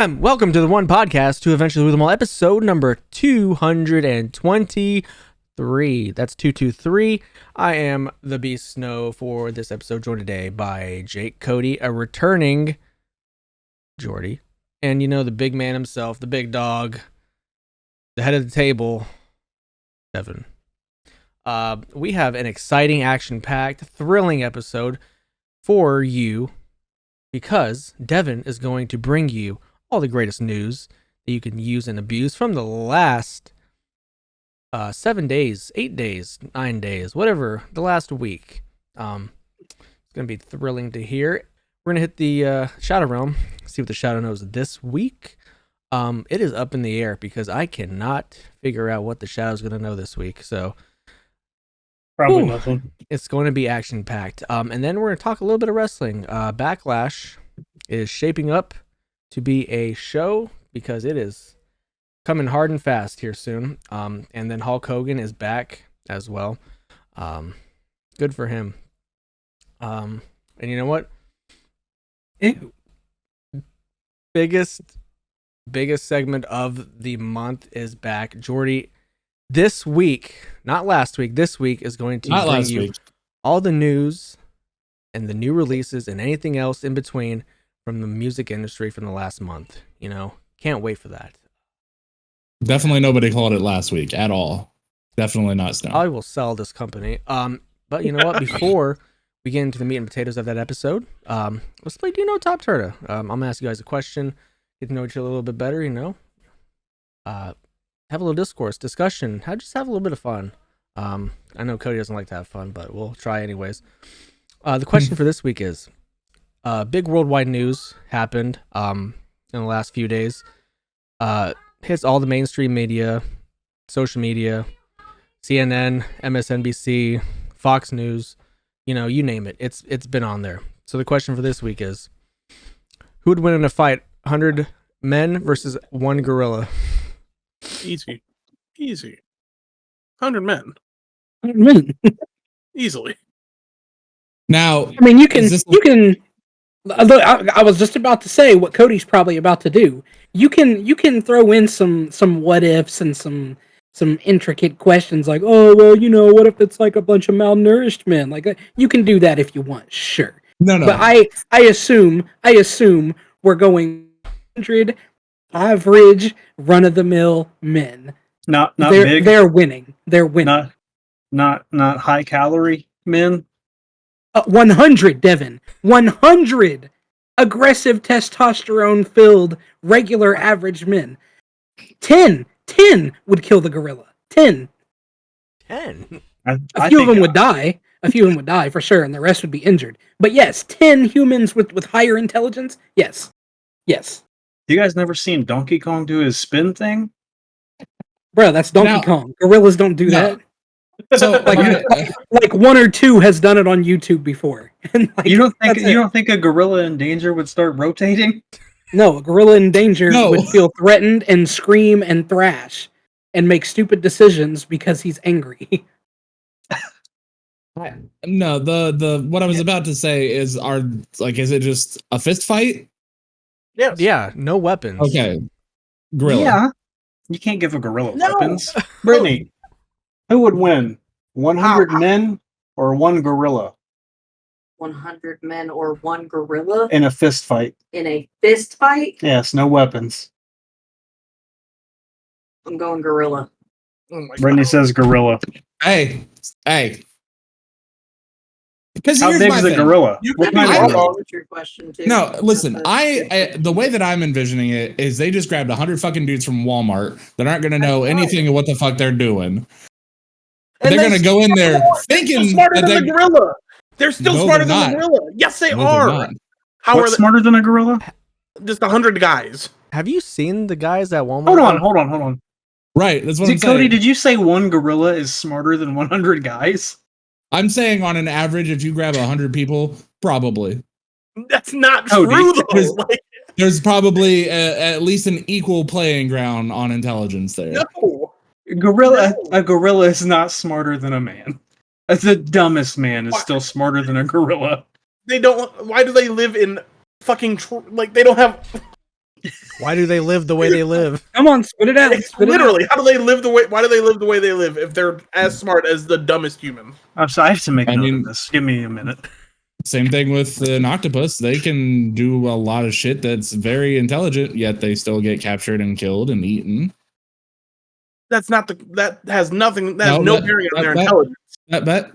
Welcome to the One Podcast to eventually with them all, episode number 223. That's 223. I am the Beast Snow for this episode, joined today by Jake, Cody, a returning Jordi, and you know the big man himself, the big dog, the head of the table, Devin. We have an exciting, action-packed, thrilling episode for you because Devin is going to bring you all the greatest news that you can use and abuse from the last 7 days, 8 days, 9 days, whatever, the last week. It's going to be thrilling to hear. We're going to hit the Shadow Realm, see what the Shadow knows this week. It is up in the air because I cannot figure out what the Shadow's going to know this week. So probably nothing. It's going to be action-packed. And then we're going to talk a little bit of wrestling. Backlash is shaping up to be a show because it is coming hard and fast here soon. And then Hulk Hogan is back as well. Good for him. And you know what? Biggest segment of the month is back. Jordi, this week, not last week, this week is going to bring you all the news and the new releases and anything else in between from the music industry from the last month. You know, can't wait for that. Definitely nobody called it last week at all. Definitely not Snow. I will sell this company. But you know what? Before we get into the meat and potatoes of that episode, let's play Do You Know TOPTERTA. I'm gonna ask you guys a question, get to know each other a little bit better. You know, have a little discussion. Just have a little bit of fun. I know Cody doesn't like to have fun, but we'll try anyways. The question for this week is: big worldwide news happened in the last few days. Hits all the mainstream media, social media, CNN, MSNBC, Fox News, you know, you name it. It's been on there. So the question for this week is, who would win in a fight, 100 men versus one gorilla? Easy. 100 men. 100 men. Easily. Now, I mean, you can. Look, I was just about to say what Cody's probably about to do. You can throw in some what ifs and some intricate questions like, oh well, you know, what if it's like a bunch of malnourished men? Like, you can do that if you want, sure. No. But I assume we're going 100 average run of the mill men. Not big. They're winning. They're winning. Not high calorie men. 100, Devin. 100 aggressive, testosterone-filled, regular, average men. 10 would kill the gorilla. 10. A few of them would die. A few of them would die for sure, and the rest would be injured. But yes, 10 humans with higher intelligence. Yes. You guys never seen Donkey Kong do his spin thing? Bro, that's Donkey Kong. Gorillas don't do that. So, like one or two has done it on YouTube before. And you don't think a gorilla in danger would start rotating? No, a gorilla in danger would feel threatened and scream and thrash and make stupid decisions because he's angry. No, the what I was about to say is is it just a fist fight? Yes. Yeah, no weapons. Okay. Gorilla. Yeah. You can't give a gorilla weapons. Brittany, who would win? 100 men or one gorilla? 100 men or one gorilla? In a fist fight. In a fist fight? Yes, no weapons. I'm going gorilla. Oh Brittany says gorilla. Hey. Because how big is a gorilla? What kind of gorilla? Your question too. No, listen. I the way that I'm envisioning it is they just grabbed 100 fucking dudes from Walmart that aren't going to know anything of what the fuck they're doing. And they're going to go in there thinking smarter than the gorilla. They're still smarter than the gorilla. Yes, they are. How are they smarter than a gorilla? Just 100 guys. Have you seen the guys at Walmart? Hold on. Right, that's what I'm saying. Cody, did you say one gorilla is smarter than 100 guys? I'm saying on an average, if you grab 100 people, probably. That's not true, though. There's probably at least an equal playing ground on intelligence there. No. A gorilla is not smarter than a man. The dumbest man is still smarter than a gorilla. They don't. Why do they live in fucking? They don't have. Why do they live the way they live? Come on, spit it out. Spit Literally, it how do they live the way? Why do they live the way they live if they're as smart as the dumbest human? I'm sorry, I have to make I note mean- of this. Give me a minute. Same thing with an octopus. They can do a lot of shit that's very intelligent, yet they still get captured and killed and eaten. That's not the. That has nothing. That has no bearing on their intelligence. That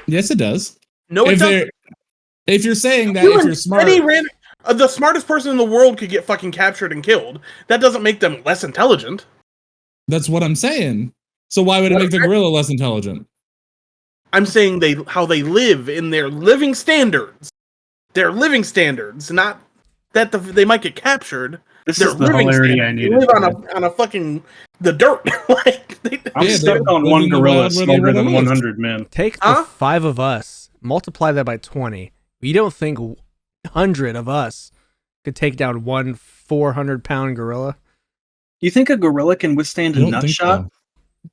yes, it does. No, it If doesn't. if you're saying that if you're smart, The smartest person in the world could get fucking captured and killed. That doesn't make them less intelligent. that's what I'm saying. So why would it make the gorilla less intelligent? I'm saying how they live in their living standards. Their living standards, not that they might get captured. This Their is the living hilarity standards. I They needed. live on a fucking the dirt. Like I'm Yeah, stuck they're on living one in the gorilla wild where they smarter wanna than live. 100 men. Take the 5 of us, multiply that by 20. You don't think 100 of us could take down one 400-pound gorilla? You think a gorilla can withstand I a don't nut think shot? so.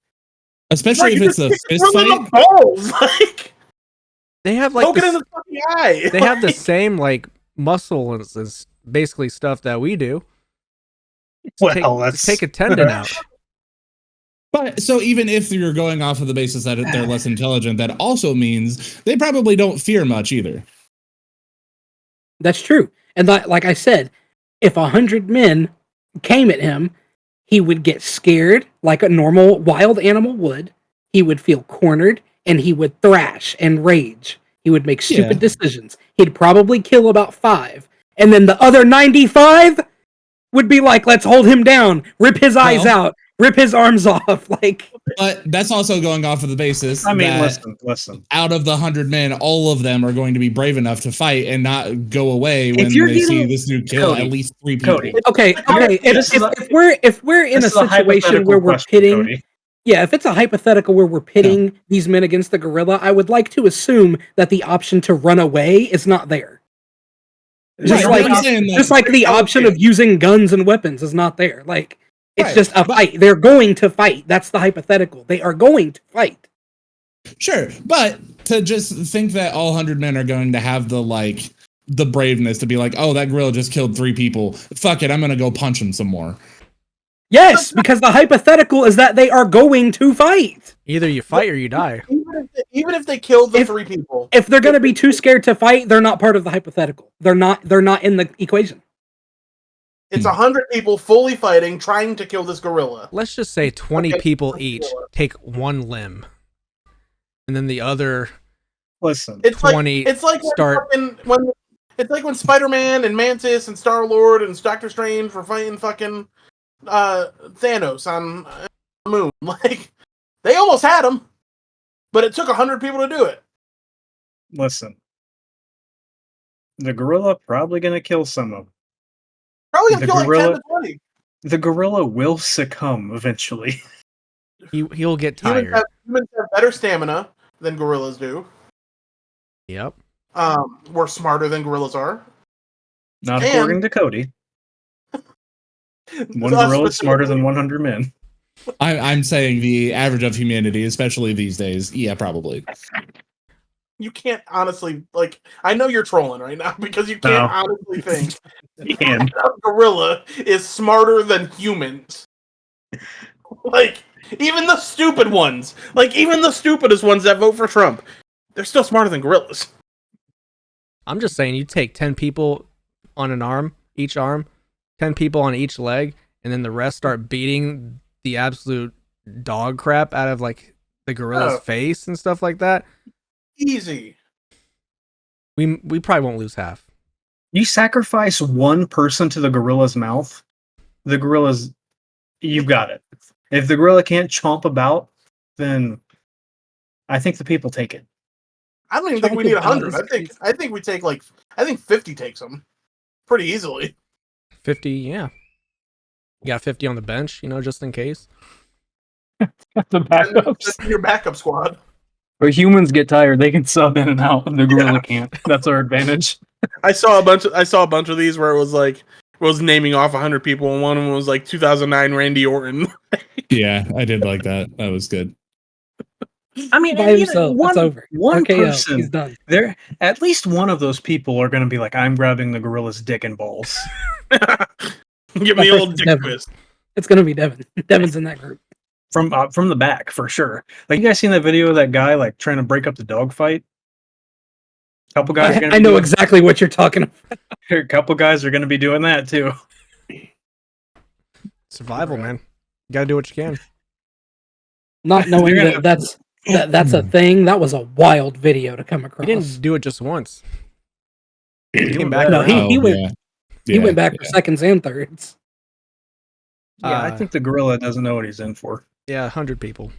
Especially if it's a fist Throw them fight. the balls. Like They have like poke it in the fucking eye. they have the same like muscle and basically stuff that we do. Take a tendon out. But so even if you're going off of the basis that they're less intelligent, that also means they probably don't fear much either. That's true. And like I said, if 100 men came at him, he would get scared like a normal wild animal would. He would feel cornered and he would thrash and rage. He would make stupid decisions. He'd probably kill about 5. And then the other 95 would be like, let's hold him down, rip his eyes out, rip his arms off. Like, but that's also going off of the basis. I mean, that listen. out of the 100 men, all of them are going to be brave enough to fight and not go away when you're they see getting- this dude kill Cody, at least 3 people. Cody. okay. If we're in a This is situation where we're hypothetical pitting, question, Cody. yeah, if it's a hypothetical where we're pitting these men against the gorilla, I would like to assume that the option to run away is not there. Just Right, like, I'm saying that- just like the option of using guns and weapons is not there. Like, it's Right, just a fight. They're going to fight. That's the hypothetical. They are going to fight. Sure, but to just think that all 100 men are going to have the braveness to be like, oh, that gorilla just killed 3 people. Fuck it, I'm gonna go punch him some more. Yes, because the hypothetical is that they are going to fight. Either you fight or you die. Even if they killed the If- 3 people, If they're going to be too scared to fight, they're not part of the hypothetical. They're not in the equation. it's 100 people fully fighting, trying to kill this gorilla. Let's just say 20 Okay. people each take one limb. And then the other Listen. It's 20 like start- it's like when Spider-Man and Mantis and Star-Lord and Doctor Strange were fighting fucking Thanos on the moon. Like they almost had him, but it took 100 people to do it. Listen. The gorilla probably gonna kill some of them. Probably gonna The kill like gorilla- 10 to 20. The gorilla will succumb eventually. he'll get Humans tired. humans have better stamina than gorillas do. Yep. We're smarter than gorillas are. Not And- according to Cody. One Us gorilla is smarter than specifically. 100 men. I'm saying the average of humanity, especially these days, yeah, probably. You can't honestly I know you're trolling right now because you can't honestly think And a gorilla is smarter than humans. Like even the stupid ones, even the stupidest ones that vote for Trump, they're still smarter than gorillas. I'm just saying you take 10 people on an arm, each arm, 10 people on each leg, and then the rest start beating the absolute dog crap out of like the gorilla's face and stuff like that. Easy. We probably won't lose half. you sacrifice one person to the gorilla's mouth, the gorilla's, you've got it. If the gorilla can't chomp about, then I think the people take it. I don't even think we need 100. I think we take I think 50 takes them pretty easily. 50, yeah. You got 50 on the bench, just in case. The That's your backup squad. Where humans get tired, they can sub in and out, and the gorilla can't. That's our advantage. I saw a bunch of these where it was naming off 100 people, and one of them was 2009 Randy Orton. Yeah, I did like that. That was good. I mean, By himself, it's over. One RKO, person, he's done. there, at least one of those people are going to be like, I'm grabbing the gorilla's dick and balls. Give me the old dick Devin. twist. It's gonna be Devin. Devin's in that group. From the back for sure. Like, you guys seen that video of that guy like trying to break up the dog fight? Couple guys. I know exactly what you're talking about. A couple guys are going to be doing that too. Survival, man. You gotta do what you can. Not knowing that's a thing. That was a wild video to come across. He didn't do it just once. He came back. No, around. he went back for seconds and thirds. Yeah, I think the gorilla doesn't know what he's in for. Yeah, 100 people.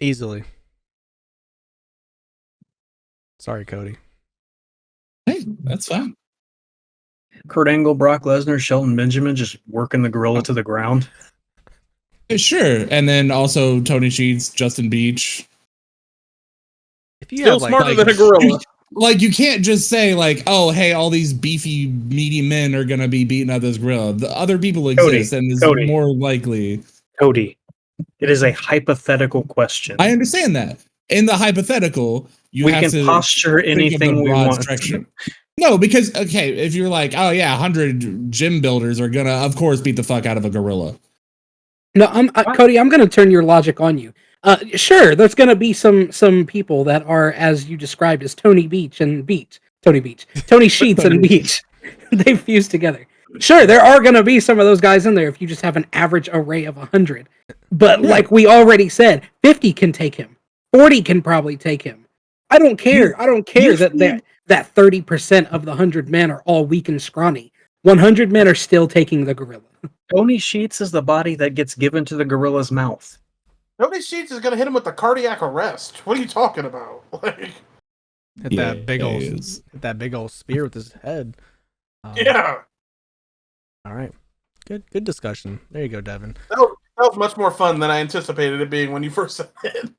Easily. Sorry, Cody. Hey, that's fine. Kurt Angle, Brock Lesnar, Shelton Benjamin just working the gorilla to the ground. Sure. And then also Tony Sheets, Justin Beach. If you Still have smarter than a gorilla. Like, you can't just say, like, oh, hey, all these beefy, meaty men are going to be beating up this gorilla. The other people exist, and it's more likely. Cody, it is a hypothetical question. I understand that. In the hypothetical, we have to posture anything we want. Structure. No, because, okay, if you're like, oh, yeah, 100 gym builders are going to, of course, beat the fuck out of a gorilla. No, Cody, I'm going to turn your logic on you. Sure, there's going to be some people that are, as you described, as Tony Sheets and Beach. They fuse together. Sure, there are going to be some of those guys in there if you just have an average array of 100. But like we already said, 50 can take him. 40 can probably take him. I don't care. I don't care that 30% of the 100 men are all weak and scrawny. 100 men are still taking the gorilla. Tony Sheets is the body that gets given to the gorilla's mouth. Tony Sheets is going to hit him with the cardiac arrest. What are you talking about? Like, hit that big old spear with his head. Yeah. All right. Good discussion. There you go, Devin. That was much more fun than I anticipated it being when you first said it.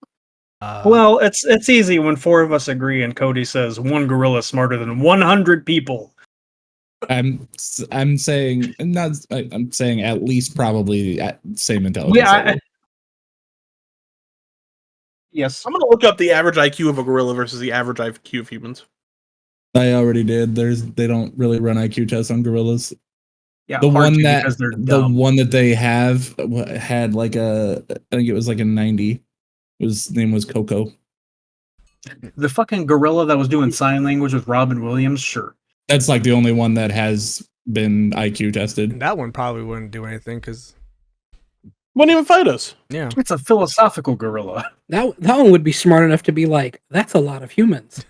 Well, it's easy when four of us agree and Cody says one gorilla is smarter than 100 people. I'm saying I'm saying at least probably at same intelligence. Yeah. Yes. I'm going to look up the average IQ of a gorilla versus the average IQ of humans. I already did. They don't really run IQ tests on gorillas. Yeah, the one that they have had like I think it was like a 90. His name was Coco. The fucking gorilla that was doing sign language with Robin Williams, sure. That's like the only one that has been IQ tested. That one probably wouldn't do anything because wouldn't even fight us. Yeah, it's a philosophical gorilla. That one would be smart enough to be like, that's a lot of humans.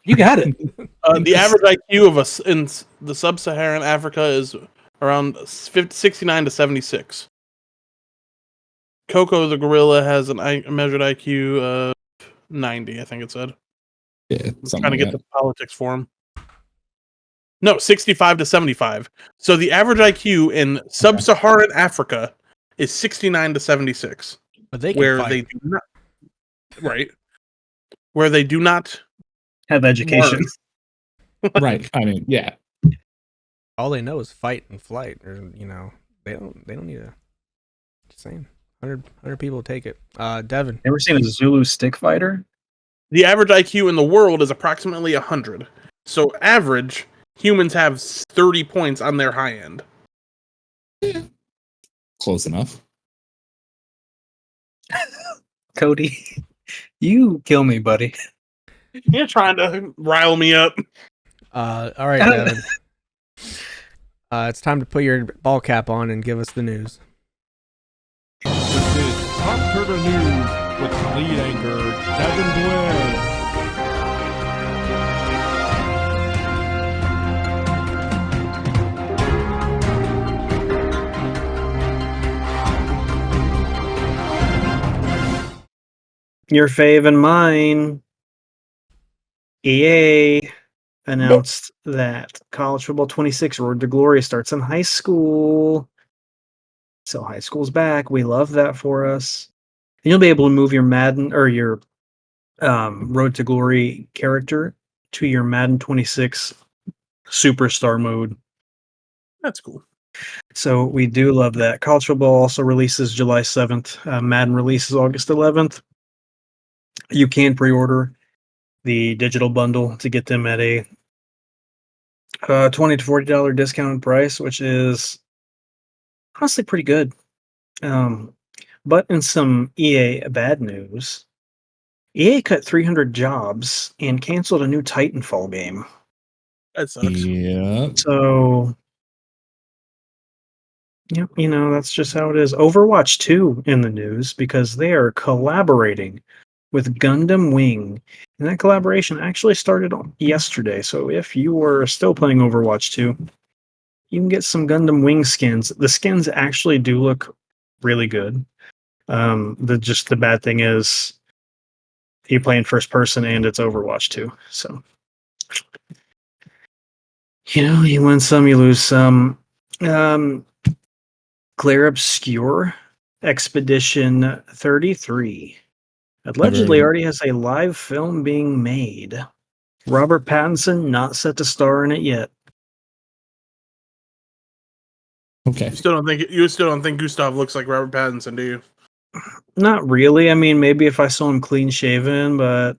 You got it. The average IQ of us in the sub-Saharan Africa is around 69 to 76. Coco the gorilla has a measured IQ of 90, I think it said. Yeah, I'm trying to get the politics for him. No, 65 to 75. So the average IQ in sub-Saharan Africa is 69 to 76. But they can fight. They do not, right? Where they do not have education. Right. I mean, yeah. All they know is fight and flight, or they don't need to. Just saying, 100 people take it. Devin, ever seen a Zulu stick fighter? The average IQ in the world is approximately 100. So average humans have 30 points on their high end. Yeah. Close enough. Cody, you kill me, buddy. You're trying to rile me up. All right, Devin. It's time to put your ball cap on and give us the news. This is TOPTERTA News with lead anchor Devin Dwayne. Your fave and mine. EA announced that College Football 26 Road to Glory starts in high school. So high school's back. We love that for us. And you'll be able to move your Madden or your Road to Glory character to your Madden 26 Superstar mode. That's cool. So we do love that. College football also releases July 7th. Madden releases August 11th. You can pre-order the digital bundle to get them at a $20 to $40 discounted price, which is honestly pretty good. But in some EA bad news, EA cut 300 jobs and canceled a new Titanfall game. That sucks. Yeah. So, yeah, that's just how it is. Overwatch 2 in the news because they are collaborating with Gundam Wing. And that collaboration actually started yesterday. So if you were still playing Overwatch 2, you can get some Gundam Wing skins. The skins actually do look really good. The bad thing is you play in first person and it's Overwatch 2. So you win some, you lose some. Claire Obscure Expedition 33 allegedly already has a live film being made. Robert Pattinson not set to star in it yet. Okay. You still don't think Gustav looks like Robert Pattinson, do you? Not really. I mean, maybe if I saw him clean shaven, but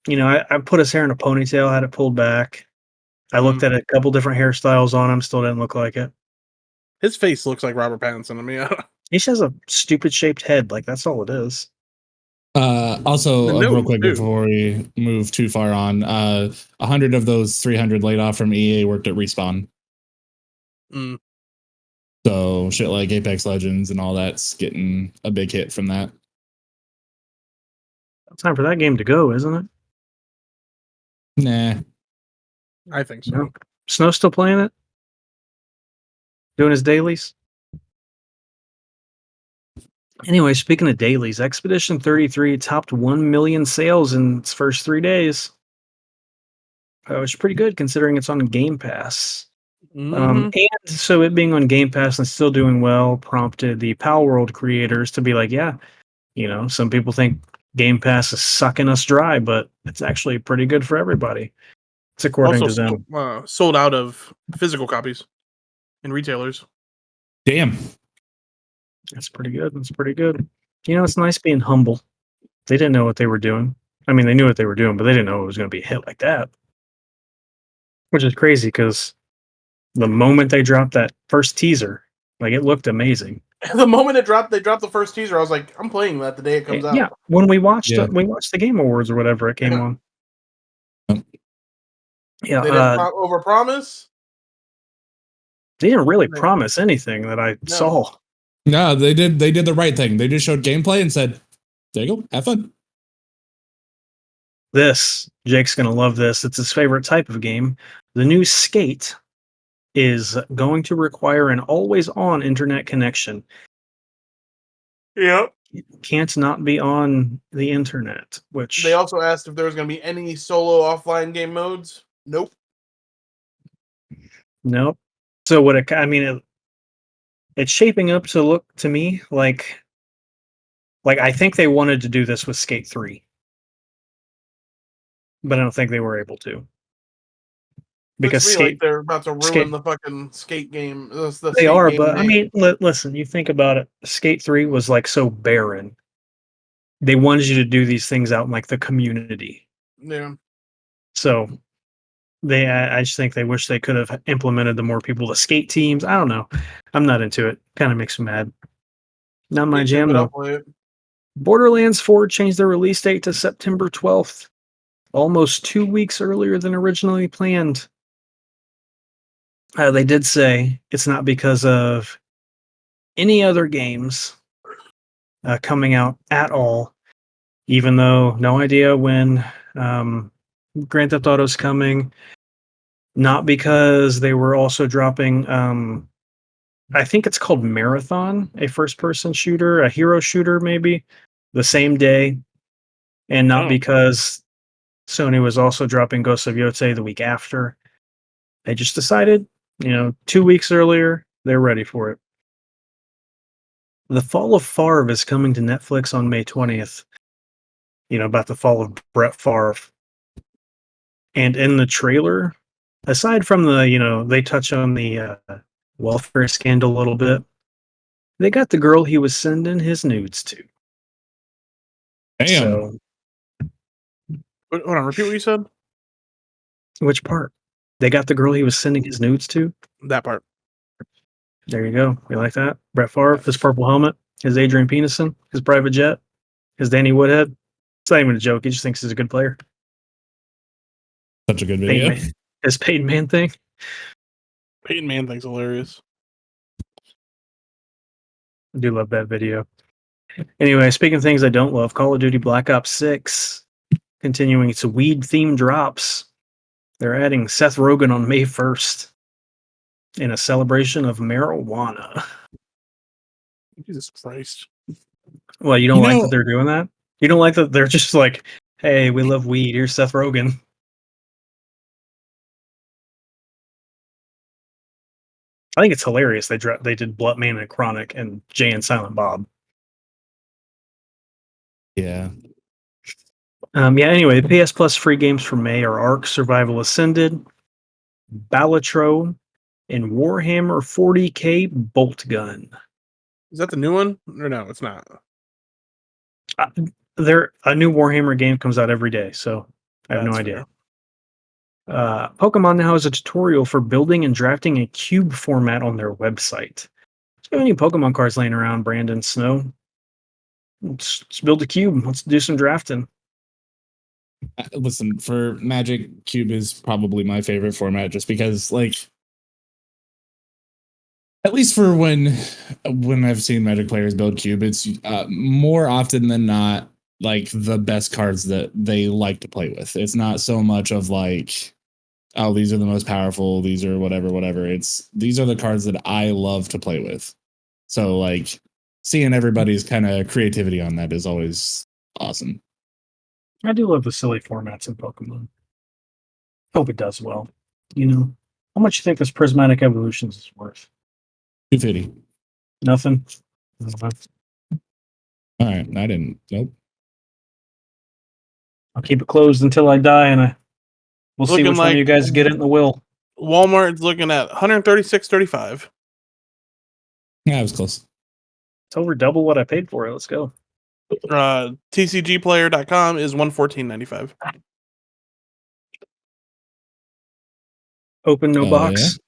I put his hair in a ponytail, had it pulled back. I looked at a couple different hairstyles on him, still didn't look like it. His face looks like Robert Pattinson. I mean, He just has a stupid shaped head. Like, that's all it is. Also, The real nose, quick too. before we move too far on, 100 of those 300 laid off from EA worked at Respawn. Mm. So shit like Apex Legends and all that's getting a big hit from that. Time for that game to go, isn't it? Nah. I think so. No. Snow still playing it? Doing his dailies? Anyway, speaking of dailies, Expedition 33 topped 1 million sales in its first 3 days. Which is pretty good considering it's on Game Pass. Mhm. And so it being on Game Pass and still doing well prompted the Palworld creators to be like, yeah, some people think Game Pass is sucking us dry, but it's actually pretty good for everybody. It's according Also to them. sold out of physical copies in retailers. Damn. That's pretty good. That's pretty good. It's nice being humble. They didn't know what they were doing. I mean, they knew what they were doing, but they didn't know it was going to be a hit like that. Which is crazy because the moment they dropped that first teaser, like, it looked amazing. The moment they dropped the first teaser, I was like, I'm playing that the day it comes out. Yeah, when we watched Yeah. we watched the Game Awards or whatever it came on. Yeah, They didn't overpromise. they didn't really promise anything that I saw. No, they did the right thing. They just showed gameplay and said, there you go, have fun. Jake's going to love this. It's his favorite type of game. The new Skate is going to require an always-on internet connection. Yep. Can't not be on the internet, which They also asked if there was going to be any solo offline game modes. Nope. nope. So it's shaping up to look to me like I think they wanted to do this with Skate 3. But I don't think they were able to. Because Looks to me like they're about to ruin the fucking Skate game. They are, but I mean, listen, you think about it. Skate 3 was like so barren. They wanted you to do these things out in like the community. Yeah. So I just think they wish they could have implemented the more people, the skate teams. I don't know. I'm not into it. Kind of makes me mad. Not my jam though. Borderlands 4 changed their release date to September 12th, almost 2 weeks earlier than originally planned. They did say it's not because of any other games coming out at all, even though no idea when Grand Theft Auto's coming. Not because they were also dropping, I think it's called Marathon, a first-person shooter, a hero shooter maybe, the same day, and not because Sony was also dropping Ghost of Yotei the week after. They just decided, 2 weeks earlier, they're ready for it. The Fall of Favre is coming to Netflix on May 20th. About the fall of Brett Favre. And in the trailer, aside from they touch on the welfare scandal a little bit, they got the girl he was sending his nudes to. Damn. So, hold on, repeat what you said. which part? They got the girl he was sending his nudes to. That part. There you go. We like that. Brett Favre, his purple helmet, his Adrian Peterson, his private jet, his Danny Woodhead. It's not even a joke. He just thinks he's a good player. Such a good video. His Peyton Man thing. Peyton Man thing's hilarious. I do love that video. Anyway, speaking of things I don't love, Call of Duty Black Ops 6 continuing its weed-themed drops. They're adding Seth Rogen on May 1st in a celebration of marijuana. Jesus Christ. Well, you don't like that they're doing that? You don't like that they're just like, hey, we love weed. Here's Seth Rogen. I think it's hilarious. They did Blood Man and Chronic and Jay and Silent Bob. Yeah. Anyway, the PS Plus free games for May are Ark Survival Ascended, Balatro, and Warhammer 40K Bolt Gun. Is that the new one? Or no, it's not. A new Warhammer game comes out every day, so I have no idea. Pokemon now has a tutorial for building and drafting a cube format on their website. If you have any Pokemon cards laying around, Brandon Snow, let's build a cube. Let's do some drafting. Listen, for Magic, Cube is probably my favorite format, just because, like, at least for when I've seen Magic players build Cube, it's more often than not like the best cards that they like to play with. It's not so much of like, oh, these are the most powerful, these are whatever. These are the cards that I love to play with. So like seeing everybody's kind of creativity on that is always awesome. I do love the silly formats in Pokemon. Hope it does well. You know, how much you think this Prismatic Evolutions is worth? $250. Nothing. All right, I didn't. Nope. I'll keep it closed until I die, and we'll see Looking which one of you guys get it in the will. Walmart's looking at $136.35. Yeah, I was close. It's over double what I paid for it. Let's go. TCGplayer.com is $114.95. Open no box. Yeah.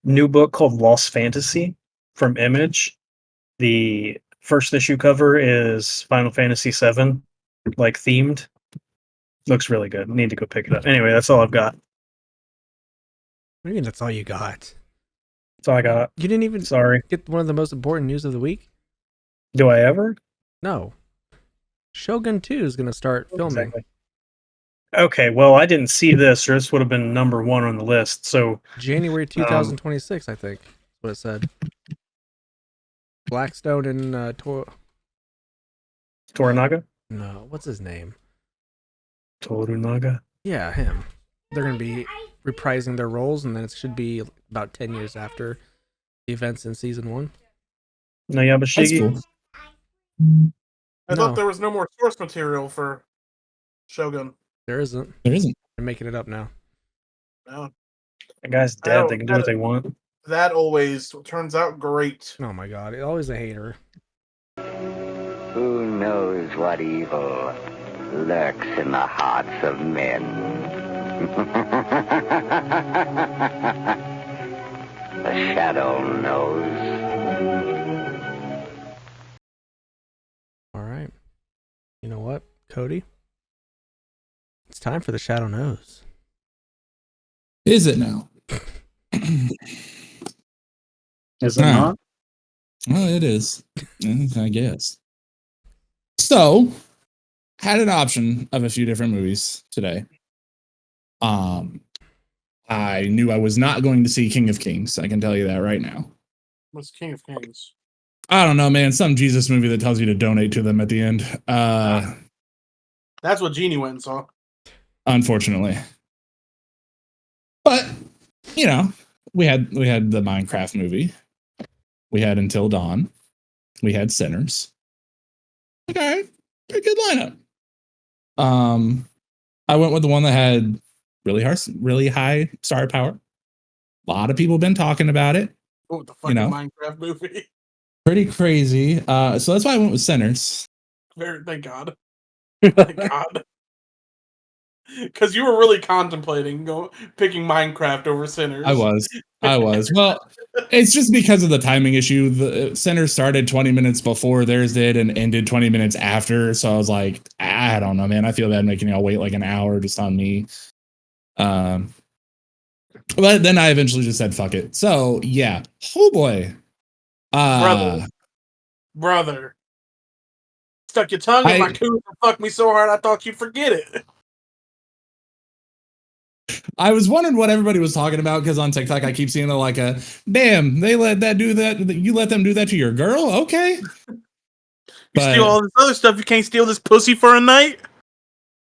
New book called Lost Fantasy from Image. The first issue cover is Final Fantasy VII, like themed. Looks really good. Need to go pick it up. Anyway, that's all I've got. What do you mean that's all you got? That's all I got. You didn't even get one of the most important news of the week? Do I ever? No. Shogun 2 is going to start filming. Exactly. Okay, well, I didn't see this, or this would have been number one on the list. So January 2026, I think. That's what it said. Blackstone and Toranaga? No, what's his name? Torunaga? Yeah, him. They're going to be reprising their roles, and then it should be about 10 years after the events in season 1. No Yabashigi? That's cool. I thought there was no more source material for Shogun. There isn't. There isn't. They're making it up now. No. The guy's dead. They can do what they want. That always turns out great. Oh my god, always a hater. Who knows what evil lurks in the hearts of men? The shadow knows. Alright. You know what, Cody? It's time for the Shadow Knows. Is it now? Is it not? Well, it is. I guess. So, had an option of a few different movies today. I knew I was not going to see King of Kings. I can tell you that right now. What's King of Kings? I don't know, man. Some Jesus movie that tells you to donate to them at the end. That's what Jeannie went and saw. Unfortunately. But, you know, we had the Minecraft movie. We had Until Dawn. We had Sinners. Okay, pretty good lineup. I went with the one that had really high star power. A lot of people have been talking about it. Oh, the fucking Minecraft movie. Pretty crazy. So that's why I went with Sinners. Thank God. Thank God. Because you were really contemplating picking Minecraft over Sinners. I was. Well, it's just because of the timing issue. The Center started 20 minutes before theirs did and ended 20 minutes after. So I was like, I don't know, man. I feel bad making y'all wait like an hour just on me. But then I eventually just said, fuck it. So yeah. Oh boy. Brother. Stuck your tongue in my coot and fucked me so hard I thought you'd forget it. I was wondering what everybody was talking about because on TikTok I keep seeing like damn, they let that do that. You let them do that to your girl? Okay. You steal all this other stuff, you can't steal this pussy for a night?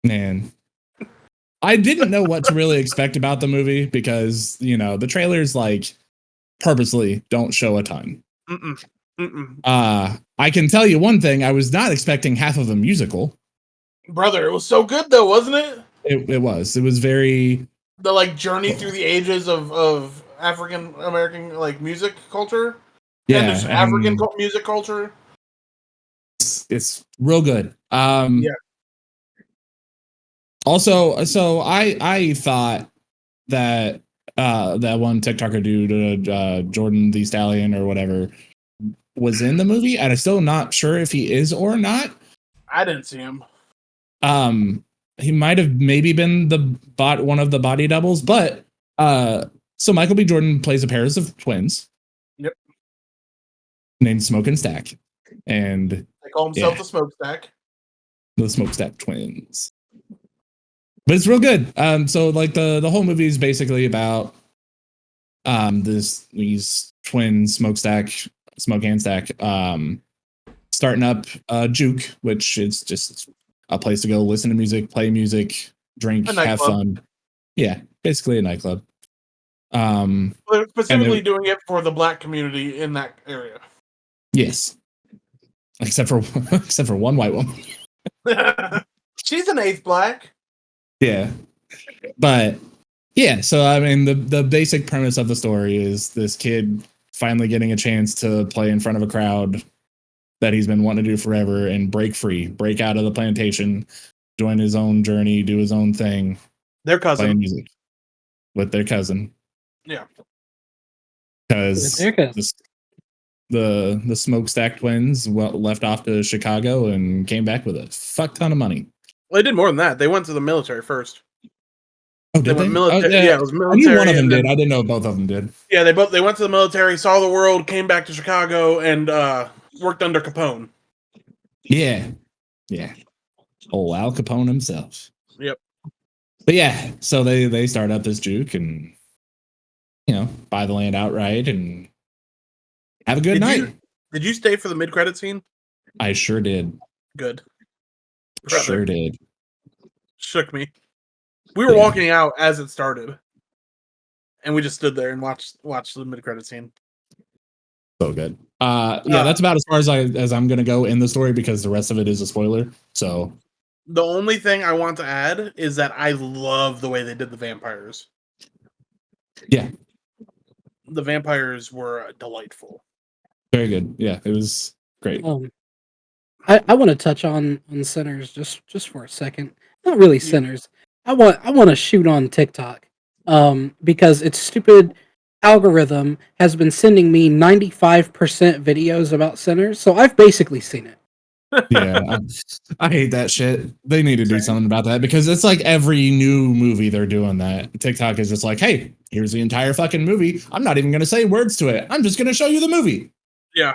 Man. I didn't know what to really expect about the movie because, the trailers like purposely don't show a ton. I can tell you one thing, I was not expecting half of a musical. Brother, it was so good though, wasn't it? It was very the journey through the ages of African American music culture. Yeah, and African music culture. It's real good. Yeah. Also, so I thought that that one TikToker dude, Jordan the Stallion or whatever, was in the movie, and I'm still not sure if he is or not. I didn't see him. He might have maybe been one of the body doubles, but so Michael B. Jordan plays a pair of twins. Yep. Named Smoke and Stack, and they call himself the Smokestack. The Smokestack twins. But it's real good. So the whole movie is basically about these twins, Smoke and Stack, starting up Juke, which is just a place to go listen to music, play music, drink, have fun. Yeah, basically a nightclub. They're specifically doing it for the black community in that area. Yes. Except for one white woman. She's an eighth black. Yeah. But yeah, so I mean the basic premise of the story is this kid finally getting a chance to play in front of a crowd that he's been wanting to do forever and break free, break out of the plantation, join his own journey, do his own thing. Their cousin. Playing music with their cousin. Yeah. Because the Smokestack twins left off to Chicago and came back with a fuck ton of money. Well, they did more than that. They went to the military first. Oh, did they? Yeah, it was military. I knew one of them did. I didn't know both of them did. Yeah, they went to the military, saw the world, came back to Chicago, and worked under Capone. Yeah. Yeah. Oh, Al Capone himself. Yep. But yeah, so they start up this juke and buy the land outright and have a good night. Did you stay for the mid-credit scene? I sure did. Good. Brother. Sure did. Shook me. We were walking out as it started, and we just stood there and watched the mid-credit scene. So good. That's about as far as I'm gonna go in the story because the rest of it is a spoiler. So the only thing I want to add is that I love the way they did the vampires. Yeah, the vampires were delightful. Very good. Yeah, it was great. I want to touch on Sinners just for a second. Not really Sinners. I want to shoot on TikTok because its stupid algorithm has been sending me 95% videos about Sinners, so I've basically seen it. Yeah, I hate that shit. They need to do something about that because it's like every new movie they're doing that. TikTok is just like, hey, here's the entire fucking movie. I'm not even going to say words to it. I'm just going to show you the movie. Yeah.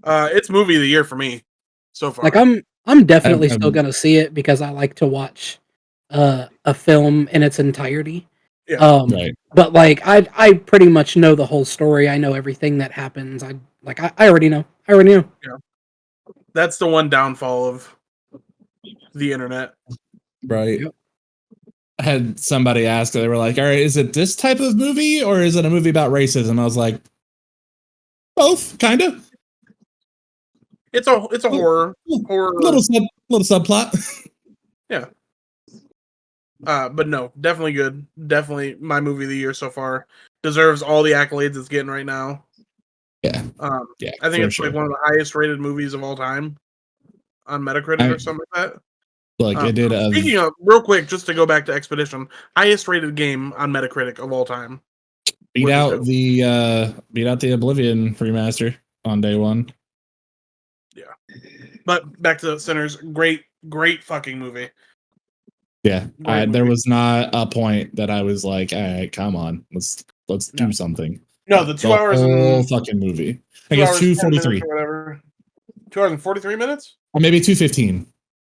It's movie of the year for me so far. Like I'm definitely still going to see it because I like to watch a film in its entirety. Yeah. Right. But like I pretty much know the whole story. I know everything that happens. I already know. I already know. Yeah. That's the one downfall of the internet. Right. Yep. I had somebody ask, they were like, all right, is it this type of movie or is it a movie about racism? I was like, both, kind of. It's a horror little subplot. Yeah. But no, definitely good. Definitely my movie of the year so far. Deserves all the accolades it's getting right now. Yeah. I think it's like one of the highest rated movies of all time on Metacritic or something like that. Like it did. Speaking of, real quick, just to go back to Expedition, highest rated game on Metacritic of all time. beat out the Oblivion remaster on day one. Yeah, but back to Sinners. Great fucking movie. Yeah, Great there movie. was not a point that I was like, all right, come on, let's do something. No, the 2 hours whole and fucking movie. I guess 2:43 or whatever. 2 hours and 43 minutes, or maybe 2:15.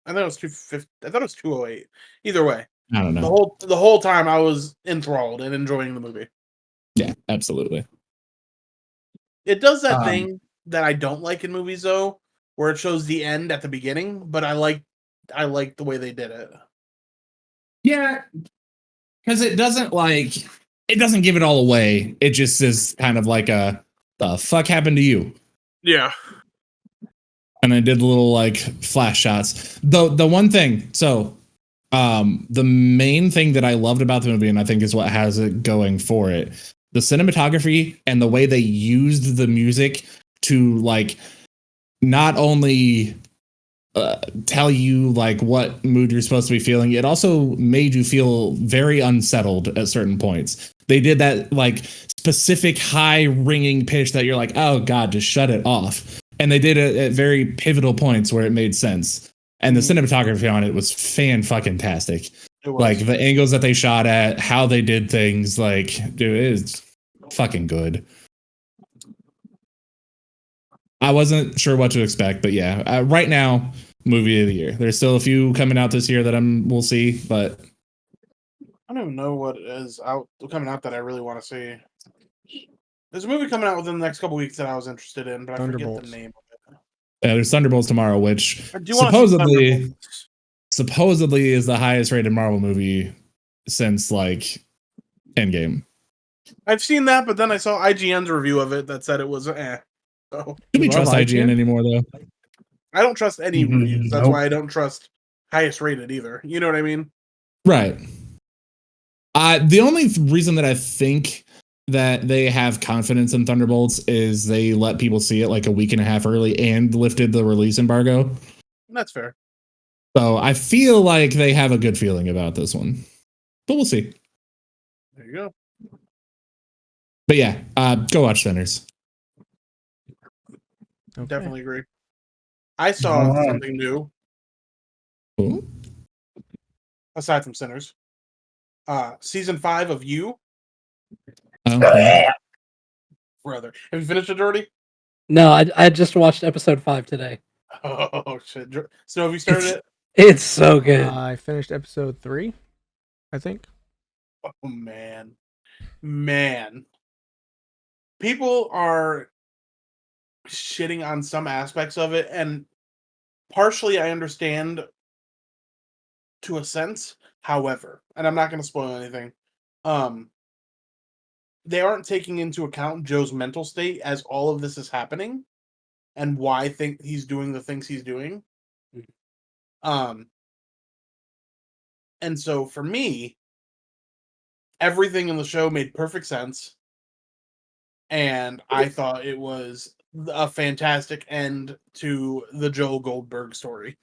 I thought it was 2:50. I thought it was 2:08. Either way, I don't know. the whole time I was enthralled and enjoying the movie. Yeah, absolutely. It does that thing that I don't like in movies though, where it shows the end at the beginning, but I like the way they did it. Yeah, because it doesn't give it all away. It just is kind of like the fuck happened to you. Yeah. And I did little like flash shots. The one thing, so the main thing that I loved about the movie, and I think is what has it going for it, the cinematography and the way they used the music to like not only tell you like what mood you're supposed to be feeling, it also made you feel very unsettled at certain points. They did that like specific high ringing pitch that you're like, oh god, just shut it off. And they did it at very pivotal points where it made sense. And the cinematography on it was fan-fucking-tastic. Like the angles that they shot at, how they did things, like, dude, it is fucking good. I wasn't sure what to expect, but yeah, right now, movie of the year. There's still a few coming out this year that we'll see, but I don't even know what is coming out that I really want to see. There's a movie coming out within the next couple weeks that I was interested in, but I forget the name of it. There's Thunderbolts tomorrow, which I do want to see Thunderbolts. supposedly is the highest rated Marvel movie since like Endgame. I've seen that, but then I saw IGN's review of it that said it was So. Do we trust IGN anymore though? I don't trust any reviews. That's why I don't trust highest rated either. You know what I mean? Right. The only reason that I think that they have confidence in Thunderbolts is they let people see it like a week and a half early and lifted the release embargo. That's fair. So I feel like they have a good feeling about this one, but we'll see. There you go. But yeah, go watch Sinners. Okay. Definitely agree. I saw something new. Ooh. Aside from Sinners. Season 5 of You. Okay. Brother. Have you finished it, Jordi? No, I just watched episode 5 today. Oh shit. So have you started it? It's so good. I finished episode 3, I think. Oh man. People are shitting on some aspects of it, and partially I understand to a sense. However, and I'm not going to spoil anything, they aren't taking into account Joe's mental state as all of this is happening and why I think he's doing the things he's doing. And so for me, everything in the show made perfect sense. And I thought it was a fantastic end to the Joe Goldberg story.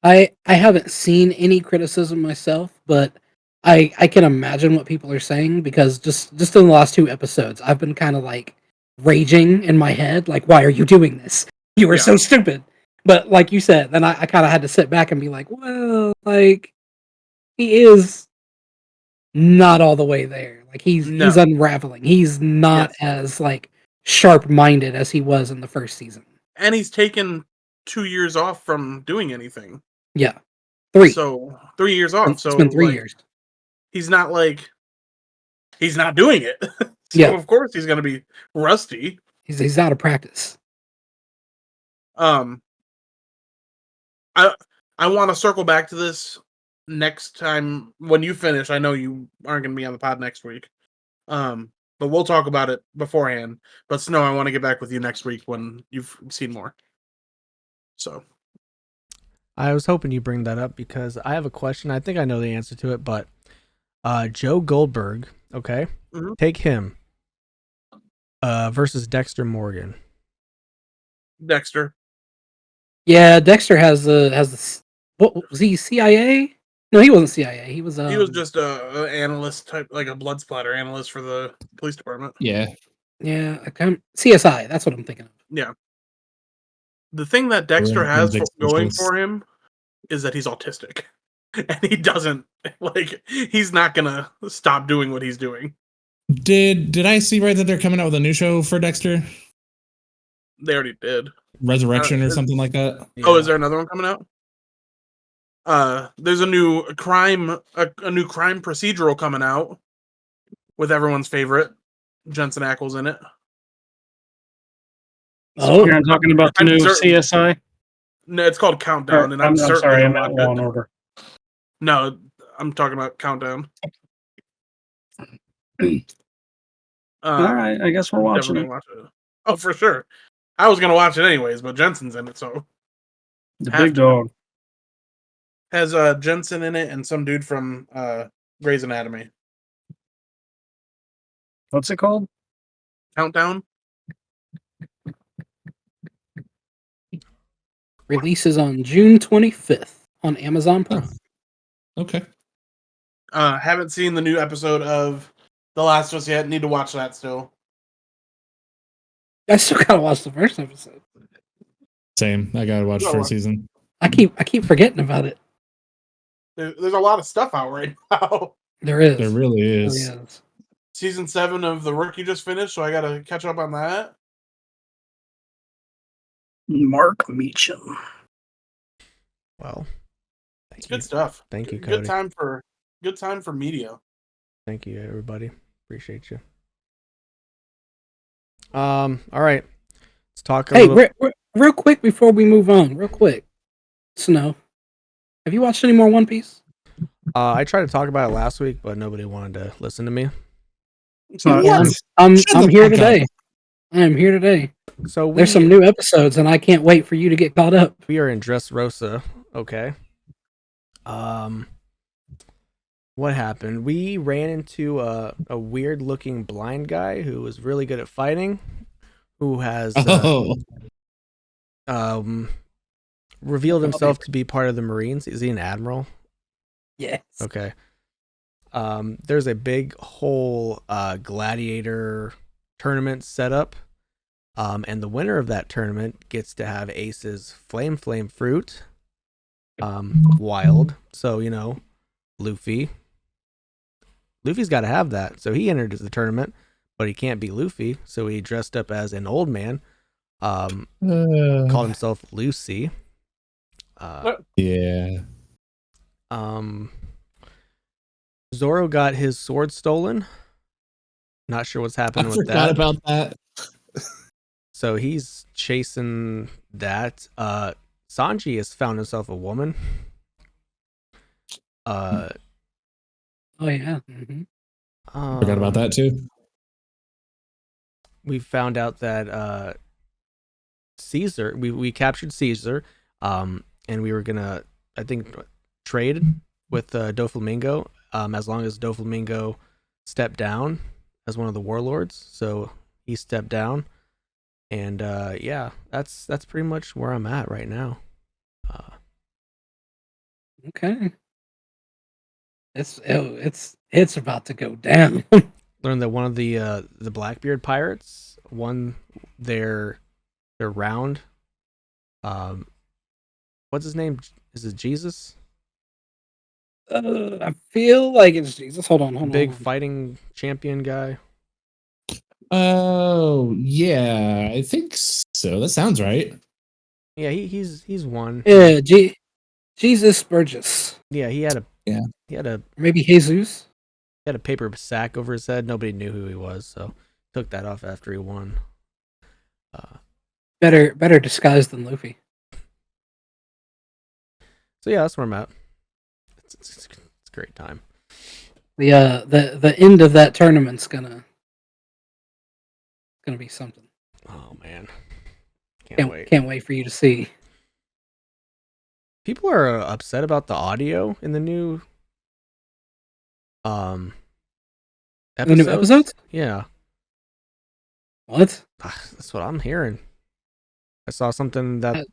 I haven't seen any criticism myself, but I can imagine what people are saying because just in the last 2 episodes, I've been kind of like raging in my head, like, why are you doing this? You are so stupid. But like you said, then I kind of had to sit back and be like, well, like he is not all the way there. Like he's unraveling. He's not as like sharp-minded as he was in the first season. And he's taken 2 years off from doing anything. Yeah. 3. So 3 years off. It's been 3 years. He's not doing it. So of course he's gonna be rusty. He's out of practice. I want to circle back to this next time when you finish. I know you aren't going to be on the pod next week, but we'll talk about it beforehand. But Snow, I want to get back with you next week when you've seen more. So, I was hoping you bring that up because I have a question. I think I know the answer to it, but Joe Goldberg, okay, take him versus Dexter Morgan. Dexter. Yeah, Dexter has the what was he, CIA? No, he wasn't CIA. He was He was just a analyst type, like a blood splatter analyst for the police department. Yeah. yeah, CSI. That's what I'm thinking of. Yeah. The thing that Dexter has Forensic going specialist. for him is that he's autistic, and he doesn't like. He's not gonna stop doing what he's doing. Did I see right that they're coming out with a new show for Dexter? They already did. Resurrection or something like that? Oh, is there another one coming out? There's a new crime procedural coming out with everyone's favorite Jensen Ackles in it. Oh, You're not talking about the I'm new certain- CSI? No, it's called Countdown, and I'm I'm certainly sorry, I'm gonna at watch Law it. and Order. No, I'm talking about Countdown. All right, I guess we're watching definitely it. gonna watch it. Oh, for sure. I was gonna watch it anyways, but Jensen's in it, so The have big to. dog. Has Jensen in it and some dude from Grey's Anatomy. What's it called? Countdown. releases on June 25th on Amazon Prime. Okay. Haven't seen the new episode of The Last of Us yet. Need to watch that still. I still gotta watch the first episode. Same. I gotta watch first season. I keep forgetting about it. There's a lot of stuff out right now. There is. There really is. There really is. Season 7 of The Rookie just finished, so I gotta catch up on that. Mark Meacham. Well, It's good stuff. Thank you, Cody. Good time for media. Thank you, everybody. Appreciate you. All right. Let's talk. Hey, real quick before we move on, real quick. Snow, have you watched any more One Piece? I tried to talk about it last week, but nobody wanted to listen to me. I'm here today. I am here today. So there's some new episodes, and I can't wait for you to get caught up. We are in Dressrosa. Okay. What happened? We ran into a weird looking blind guy who was really good at fighting, who has revealed himself to be part of the Marines. Is he an admiral? Yes. Okay. There's a big whole gladiator tournament set up. And the winner of that tournament gets to have Ace's flame fruit. Wild. So, Luffy's got to have that. So he entered the tournament, but he can't be Luffy. So he dressed up as an old man, called himself Lucy. Yeah. Zoro got his sword stolen. Not sure what's happening with that. I forgot about that. So he's chasing that. Sanji has found himself a woman. Oh yeah. Mm-hmm. Forgot about that too. We found out that Caesar. We captured Caesar. And we were gonna, I think, trade with Doflamingo. As long as Doflamingo stepped down as one of the warlords. So he stepped down. And yeah, that's pretty much where I'm at right now. Okay. It's about to go down. Learned that one of the Blackbeard pirates won their round. What's his name? Is it Jesus? I feel like it's Jesus. Hold on. Big fighting champion guy. Oh yeah, I think so. That sounds right. Yeah, he's one. Yeah, Jesus Burgess. Yeah, he had a maybe Jesus. He had a paper sack over his head. Nobody knew who he was, so took that off after he won. Better disguised than Luffy. So yeah, that's where I'm at. It's a great time. The end of that tournament's gonna be something. Oh man, Can't wait for you to see. People are upset about the audio in the new episodes. The new episodes? Yeah. What? That's what I'm hearing. I saw something that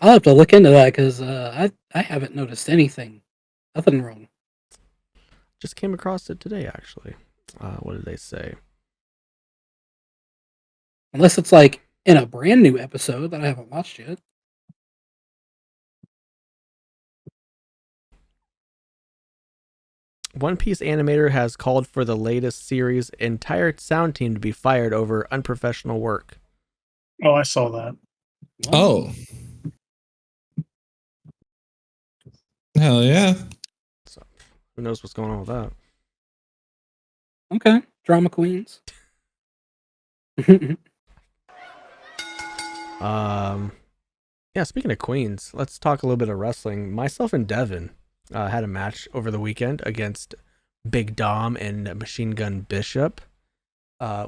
I'll have to look into that because I haven't noticed anything. Nothing wrong. Just came across it today, actually. What did they say? Unless it's like in a brand new episode that I haven't watched yet. One Piece animator has called for the latest series' entire sound team to be fired over unprofessional work. Oh, I saw that. Oh. Hell yeah. So, who knows what's going on with that? Okay. Drama queens. Yeah, speaking of queens, let's talk a little bit of wrestling. Myself and Devin had a match over the weekend against Big Dom and Machine Gun Bishop.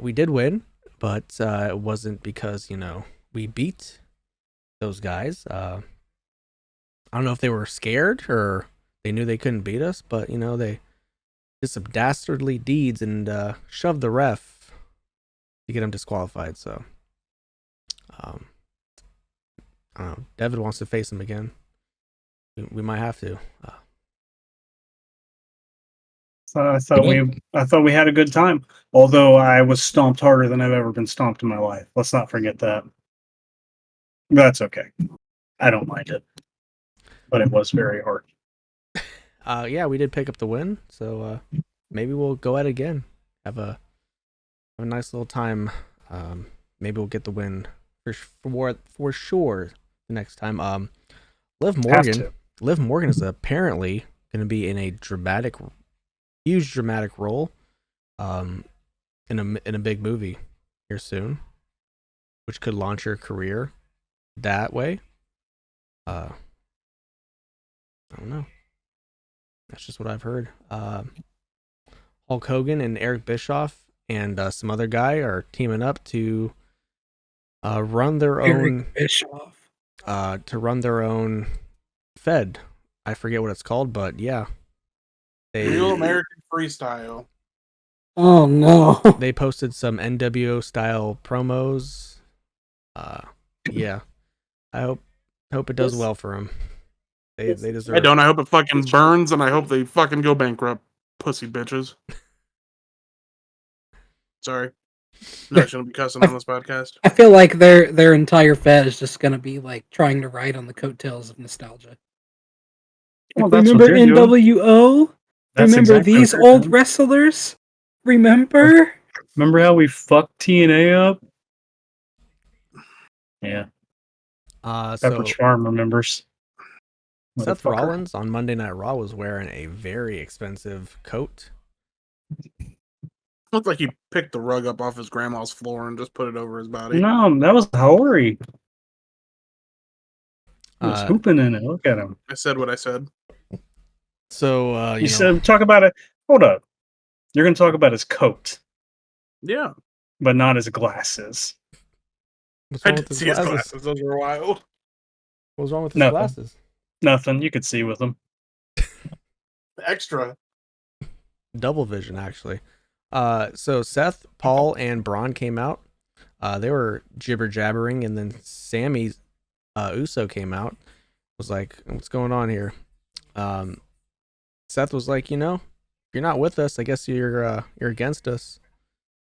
We did win, but it wasn't because, we beat those guys. I don't know if they were scared or they knew they couldn't beat us, but, they did some dastardly deeds and shoved the ref to get him disqualified. So, I don't know. Devin wants to face him again. We might have to. So I thought we had a good time. Although I was stomped harder than I've ever been stomped in my life. Let's not forget that. That's okay. I don't mind it. But it was very hard. Yeah, we did pick up the win, so maybe we'll go at it again. Have a nice little time. Maybe we'll get the win for sure the next time. Liv Morgan is apparently going to be in a huge dramatic role, in a big movie here soon, which could launch her career that way. I don't know. That's just what I've heard. Hulk Hogan and Eric Bischoff and some other guy are teaming up to run their own Fed. I forget what it's called, but yeah, Real American Freestyle. Oh no! They posted some NWO style promos. Yeah, I hope it does well for them. They deserve. I don't. I hope it fucking burns, and I hope they fucking go bankrupt, pussy bitches. Sorry, no, I shouldn't be cussing on this podcast. I feel like their entire Fed is just gonna be like trying to ride on the coattails of nostalgia. Well, Like, that's what remember they're doing. NWO? That's Remember exactly what these they're old doing. wrestlers? Remember? Remember how we fucked TNA up? Yeah. Pepperidge Farm remembers. Seth Motherfucker. Rollins on Monday Night Raw was wearing a very expensive coat. Looked like he picked the rug up off his grandma's floor and just put it over his body. No, that was Hillary. He was hooping in it. Look at him. I said what I said. So You said talk about it. Hold up. You're gonna talk about his coat, Yeah, but not his glasses. what's I wrong with did his see his glasses? glasses. Those were wild. What was wrong with his Nothing. glasses? Nothing. You could see with them. Extra. Double vision, actually. So Seth, Paul, and Braun came out. They were jibber jabbering, and then Sami Uso came out. Was like, "What's going on here?" Seth was like, "You're not with us. I guess you're against us.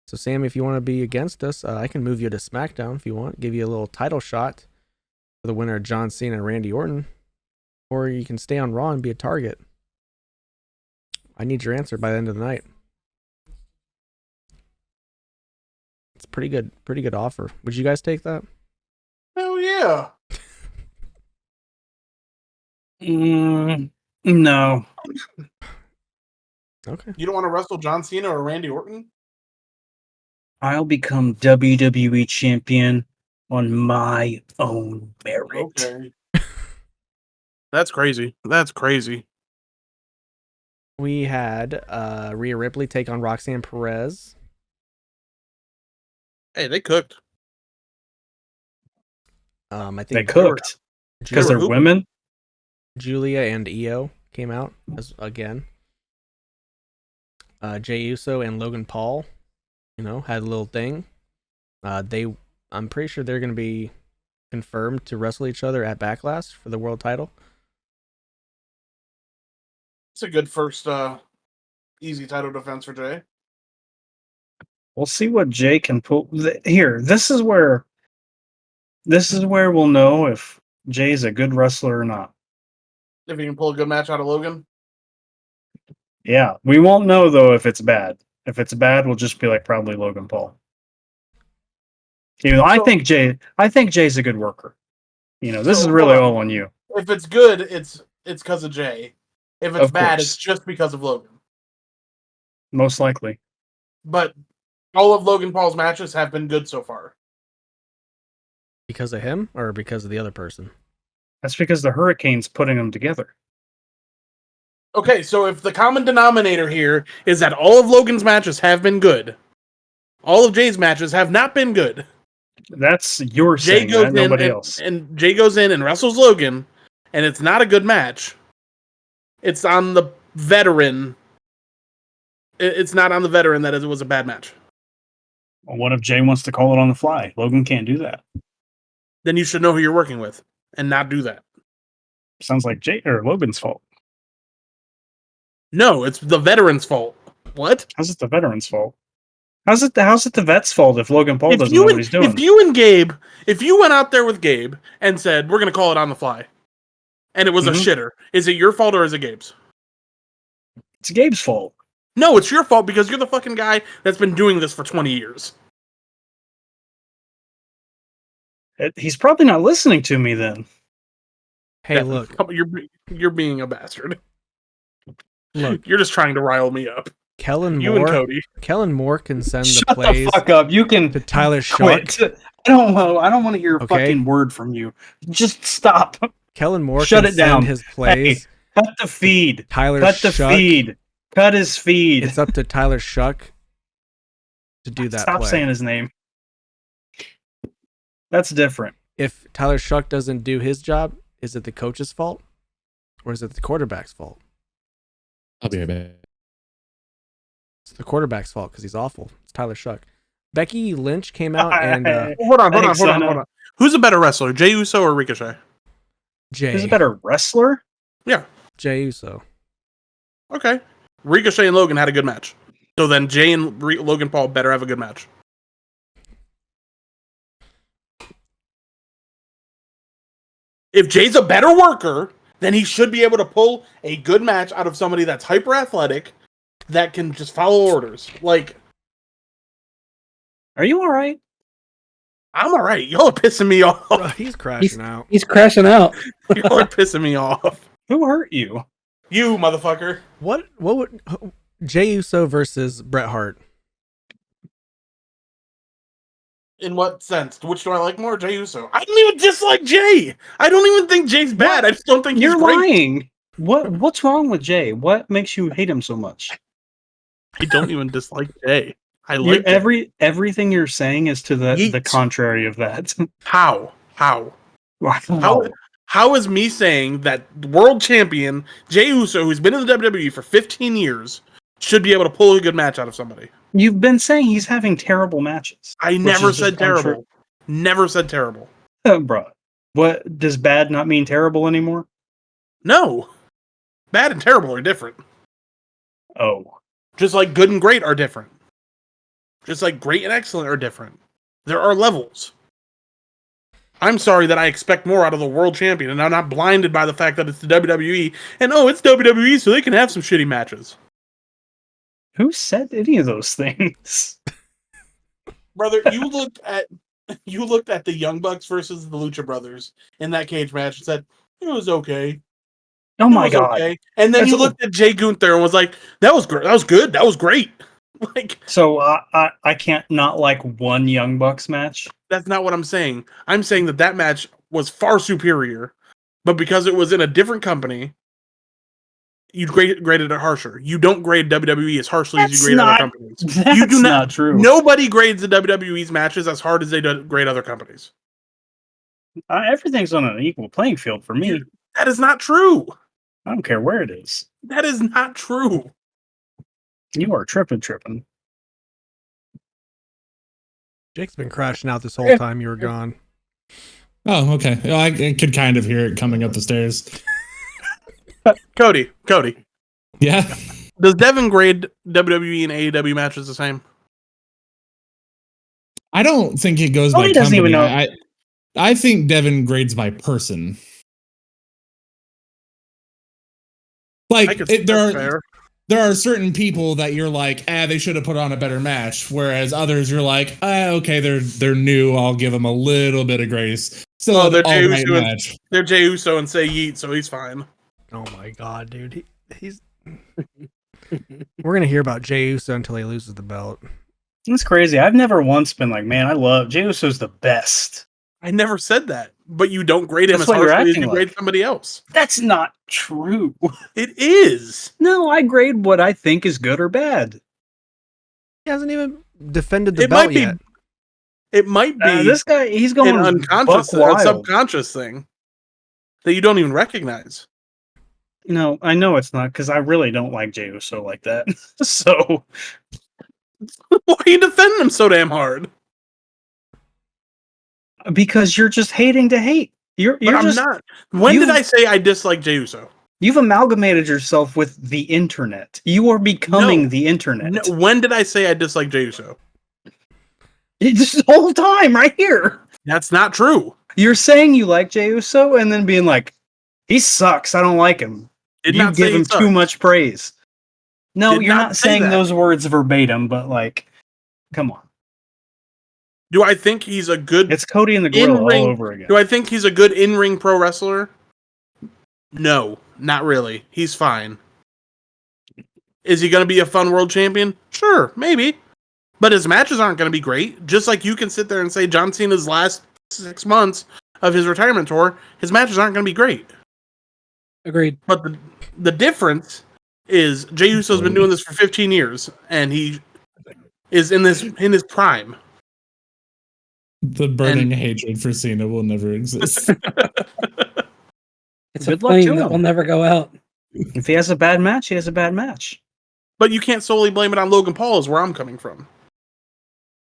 So Sami, if you want to be against us, I can move you to SmackDown if you want. Give you a little title shot for the winner of John Cena and Randy Orton, or you can stay on Raw and be a target. I need your answer by the end of the night." It's pretty good offer. Would you guys take that? Hell yeah. No. Okay. You don't want to wrestle John Cena or Randy Orton? I'll become WWE champion on my own merit. Okay. That's crazy. That's crazy. We had Rhea Ripley take on Roxanne Perez. Hey, they cooked. I think They cooked because They they're were hooping. women. Julia and Io came out again. Jey Uso and Logan Paul, had a little thing. I'm pretty sure they're going to be confirmed to wrestle each other at Backlash for the world title. It's a good first easy title defense for Jey. We'll see what Jey can pull. Here, this is where we'll know if Jay's a good wrestler or not. If he can pull a good match out of Logan. Yeah, we won't know though if it's bad. If it's bad, we'll just be like probably Logan Paul. You know, I think Jay's a good worker. You know, this is really all on you. If it's good, it's because of Jey. If it's bad, it's just because of Logan. Most likely. But all of Logan Paul's matches have been good so far. Because of him or because of the other person? That's because the Hurricane's putting them together. Okay, so if the common denominator here is that all of Logan's matches have been good, all of Jay's matches have not been good. That's your saying, that, nobody else. And Jey goes in and wrestles Logan, and it's not a good match. It's on the veteran. It's not on the veteran that it was a bad match. Well, what if Jey wants to call it on the fly? Logan can't do that. Then you should know who you're working with and not do that. Sounds like Jey or Logan's fault. No, it's the veteran's fault. What? How's it the veteran's fault? How's it the vet's fault if Logan Paul doesn't know what he's doing? If you and Gabe, if you went out there with Gabe and said, we're going to call it on the fly, and it was a shitter, is it your fault or is it Gabe's? It's Gabe's fault. No, it's your fault because you're the fucking guy that's been doing this for 20 years. He's probably not listening to me then. Hey, look. You're being a bastard. Look. You're just trying to rile me up. Kellen you Moore, and Cody. Kellen Moore can send Shut the plays the fuck up. You can to Tyler quit. Shuck. I don't want to hear a fucking word from you. Just stop. Kellen Moore Shut can it down. send his plays. Hey, cut the feed. Tyler cut the Shuck. feed. Cut his feed. It's up to Tyler Shuck to do that. Stop saying his name. That's different. If Tyler Shuck doesn't do his job, is it the coach's fault? Or is it the quarterback's fault? I'll be right back. It's the quarterback's fault because he's awful. It's Tyler Shuck. Becky Lynch came out and... Hold on. Who's a better wrestler, Jey Uso or Ricochet? Jey. Who's a better wrestler? Yeah. Jey Uso. Okay. Ricochet and Logan had a good match. So then Jey and Logan Paul better have a good match. If Jay's a better worker, then he should be able to pull a good match out of somebody that's hyper athletic that can just follow orders. Like, are you all right? I'm all right. Y'all are pissing me off. Bro, he's crashing out. He's crashing out. Y'all are pissing me off. Who hurt you? You, motherfucker. What would Jey Uso versus Bret Hart? In what sense? Which do I like more, Jey Uso? I don't even dislike Jey. I don't even think Jay's bad. I just don't think you're he's great. lying. What's wrong with Jey? What makes you hate him so much? I don't even dislike Jey. I like everything you're saying is to the contrary of that. How? Wow. How is me saying that world champion Jey Uso, who's been in the WWE for 15 years, should be able to pull a good match out of somebody? You've been saying he's having terrible matches. I never said terrible. Never said terrible. Bro, what does bad not mean terrible anymore? No. Bad and terrible are different. Oh. Just like good and great are different. Just like great and excellent are different. There are levels. I'm sorry that I expect more out of the world champion, and I'm not blinded by the fact that it's the WWE, and it's WWE, so they can have some shitty matches. Who said any of those things? Brother, you looked at the Young Bucks versus the Lucha Brothers in that cage match and said, it was okay. Oh my god. Okay. And then you looked at Jay Gunther and was like, that was great. That was good. That was great. Like, so I can't not like one Young Bucks match. That's not what I'm saying. I'm saying that match was far superior, but because it was in a different company, you graded it harsher. You don't grade WWE as harshly as you grade other companies. You do not true. Nobody grades the WWE's matches as hard as they grade other companies. Everything's on an equal playing field for me. That is not true. I don't care where it is. That is not true. You are tripping. Jake's been crashing out this whole time you were gone. Oh, okay. Well, I could kind of hear it coming up the stairs. Cody. Yeah. Does Devin grade WWE and AEW matches the same? I don't think it goes Oh, by he doesn't company. even know. I think Devin grades by person. Like there are certain people that you're like, they should have put on a better match, whereas others you're like, okay, they're new. I'll give them a little bit of grace. Still an all right match. They're Jey Uso and say yeet, so he's fine. Oh my god, dude. He's. We're gonna hear about Jey Uso until he loses the belt. It's crazy. I've never once been like, man, I love Jey Uso's the best. I never said that, but you don't grade him That's as what you're harshly as acting you grade like. somebody else. That's not true. It is. No, I grade what I think is good or bad. He hasn't even defended the belt yet. It might be This guy, he's going an unconscious, a subconscious thing that you don't even recognize. No, I know it's not because I really don't like Jey Uso like that. So why are you defending him so damn hard? Because you're just hating to hate. I'm not. When did I say I dislike Jey Uso? You've amalgamated yourself with the internet. You are becoming the internet. No, when did I say I dislike Jey Uso? This whole time, right here. That's not true. You're saying you like Jey Uso and then being like, he sucks. I don't like him. You give him too much praise. No, you're not saying those words verbatim, but like, come on. Do I think he's a good... It's Cody and the Gorilla all over again. Do I think he's a good in-ring pro wrestler? No, not really. He's fine. Is he going to be a fun world champion? Sure, maybe. But his matches aren't going to be great. Just like you can sit there and say John Cena's last 6 months of his retirement tour, his matches aren't going to be great. Agreed. But the difference is Jey Uso's been doing this for 15 years, and he is in his prime. The burning hatred for Cena will never exist. It's a flame that will never go out. If he has a bad match, he has a bad match. But you can't solely blame it on Logan Paul, is where I'm coming from.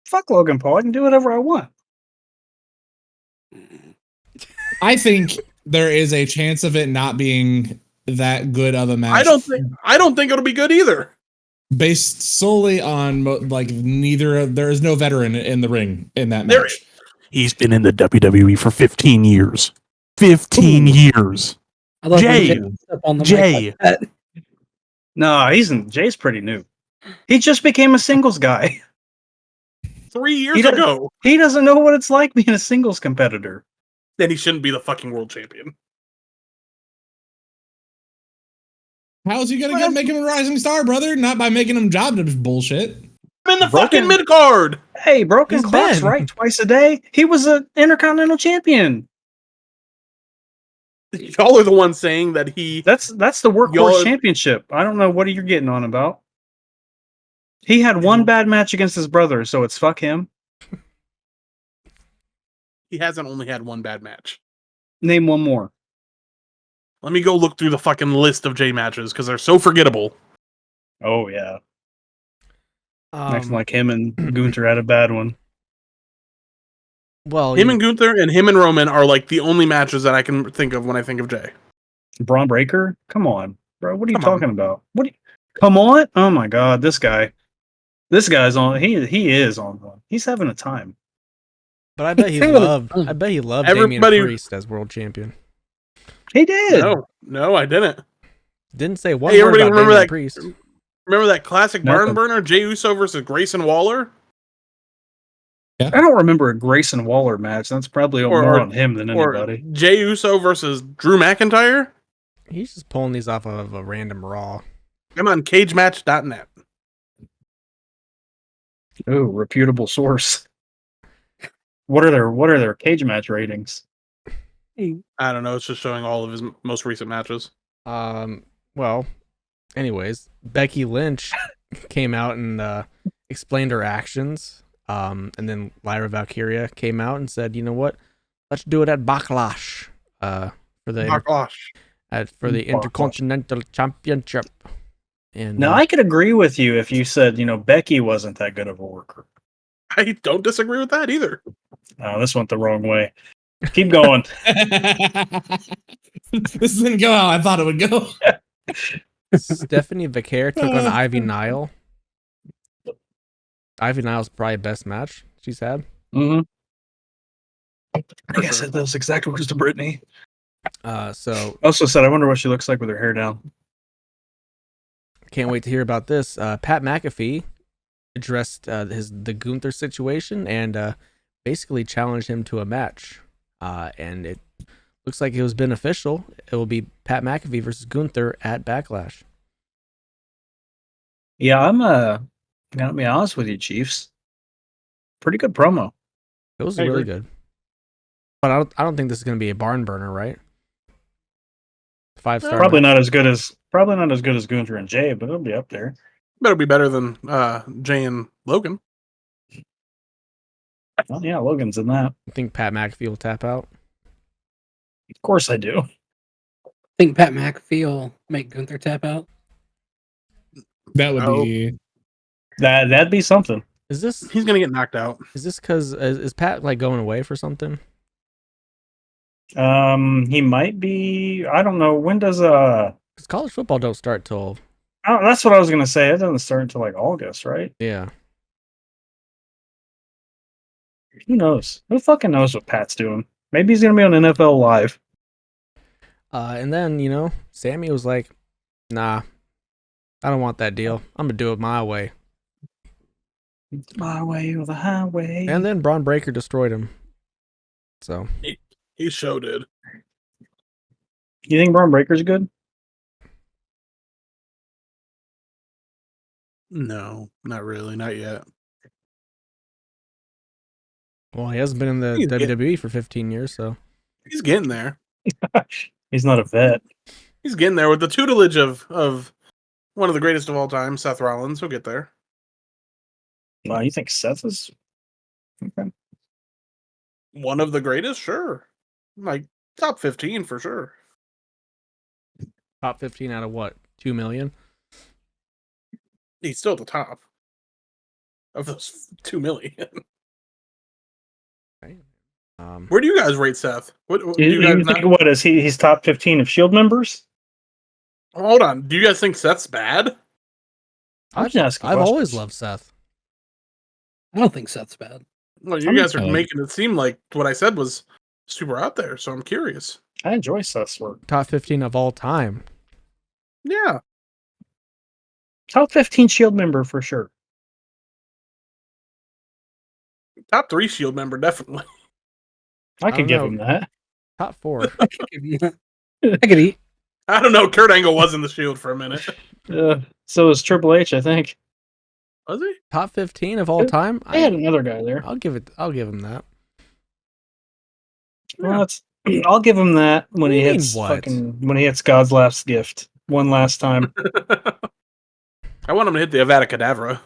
Fuck Logan Paul. I can do whatever I want. I think there is a chance of it not being that good of a match. I don't think it'll be good either. Based solely on there is no veteran in the ring in that match. He's been in the WWE for 15 years. 15 years. I love Jey. Like no, Jay's pretty new. He just became a singles guy 3 years ago. He doesn't know what it's like being a singles competitor. Then he shouldn't be the fucking world champion. How's he gonna make him a rising star, brother? Not by making him job to bullshit. I'm in the fucking mid card. Hey, broken clock's right twice a day. He was an Intercontinental Champion. Y'all are the ones saying that he. That's the Workhorse Championship. I don't know what you're getting on about. He had one bad match against his brother, so it's fuck him. He hasn't only had one bad match. Name one more. Let me go look through the fucking list of Jey matches because they're so forgettable. Oh yeah. Next, like him and Gunther had a bad one. Well, him and Gunther and him and Roman are like the only matches that I can think of when I think of Jey. Braun Breaker? Come on, bro. What are you talking about? Come on! Oh my god, this guy's on. He is on one. He's having a time. But I bet he loved Damian Priest as world champion. He did. No, I didn't. Didn't say one word about Damian Priest. Remember that classic barn burner, Jey Uso versus Grayson Waller? Yeah. I don't remember a Grayson Waller match. That's probably more on him than anybody. Jey Uso versus Drew McIntyre? He's just pulling these off of a random Raw. I'm on cagematch.net. Oh, reputable source. What are their cage match ratings? I don't know. It's just showing all of his most recent matches. Well, anyways, Becky Lynch came out and explained her actions. And then Lyra Valkyria came out and said, "You know what? Let's do it at Backlash for the Intercontinental Championship." And now I could agree with you if you said, Becky wasn't that good of a worker. I don't disagree with that either. Oh, this went the wrong way. Keep going. This didn't go how I thought it would go. Stephanie Vaquer took on Ivy Nile. Ivy Nile's probably best match she's had. Mm-hmm. I For think I sure. said those exact words to Brittany. So I also said, I wonder what she looks like with her hair down. can't wait to hear about this. Pat McAfee addressed the Gunther situation and basically challenged him to a match. And it looks like it was beneficial. It will be Pat McAfee versus Gunther at Backlash. Yeah, I'm gonna be honest with you, Chiefs. Pretty good promo. It was I really agree. good. But I don't think this is going to be a barn burner, right? 5-star. Probably match. not as good as Gunther and Jay, but it'll be up there. Better be better than Jay and Logan. Well, yeah, Logan's in that. I think Pat McAfee will tap out. Of course I do. think Pat McAfee will make Gunther tap out. That would be That'd be something. Is this He's gonna get knocked out. because is Pat like going away for something? He might be. I don't know. When does Because college football don't start till oh, that's what I was gonna say. It doesn't start until like August, right? yeah. Who knows? Who fucking knows what Pat's doing? Maybe he's gonna be on NFL Live. And then Sami was like, "Nah, I don't want that deal. I'm gonna do it my way." My way or the highway. And then Braun Breaker destroyed him. So He so did. You think Braun Breaker's good? No, not really, not yet. well, he hasn't been in the He's WWE for 15 years, so He's getting there. He's not a vet. He's getting there with the tutelage of one of the greatest of all time, Seth Rollins. He'll get there. Wow, you think Seth is? Okay. One of the greatest, sure. Like top 15 for sure. top 15 out of what? 2 million? He's still at the top of those 2 million. Right. Where do you guys rate Seth? What do You you guys think what is he? He's top 15 of Shield members. Hold on. Do you guys think Seth's bad? I'm just asking I've always questions. loved Seth. I don't think Seth's bad. Well, you I'm guys are fine. making it seem like what I said was super out there, so I'm curious. I enjoy Seth's work. Top 15 of all time. Yeah. Top 15 Shield member for sure. Top 3 Shield member, definitely. I don't could give know. him that. Top 4. I could eat. I don't know. Kurt Angle was in the Shield for a minute. So is Triple H, I think. Was he? Top 15 of all time? I had another guy there. I'll give him that. Well, I'll give him that when What he do you hits mean, what? when he hits God's last gift one last time. I want him to hit the Avada Kedavra.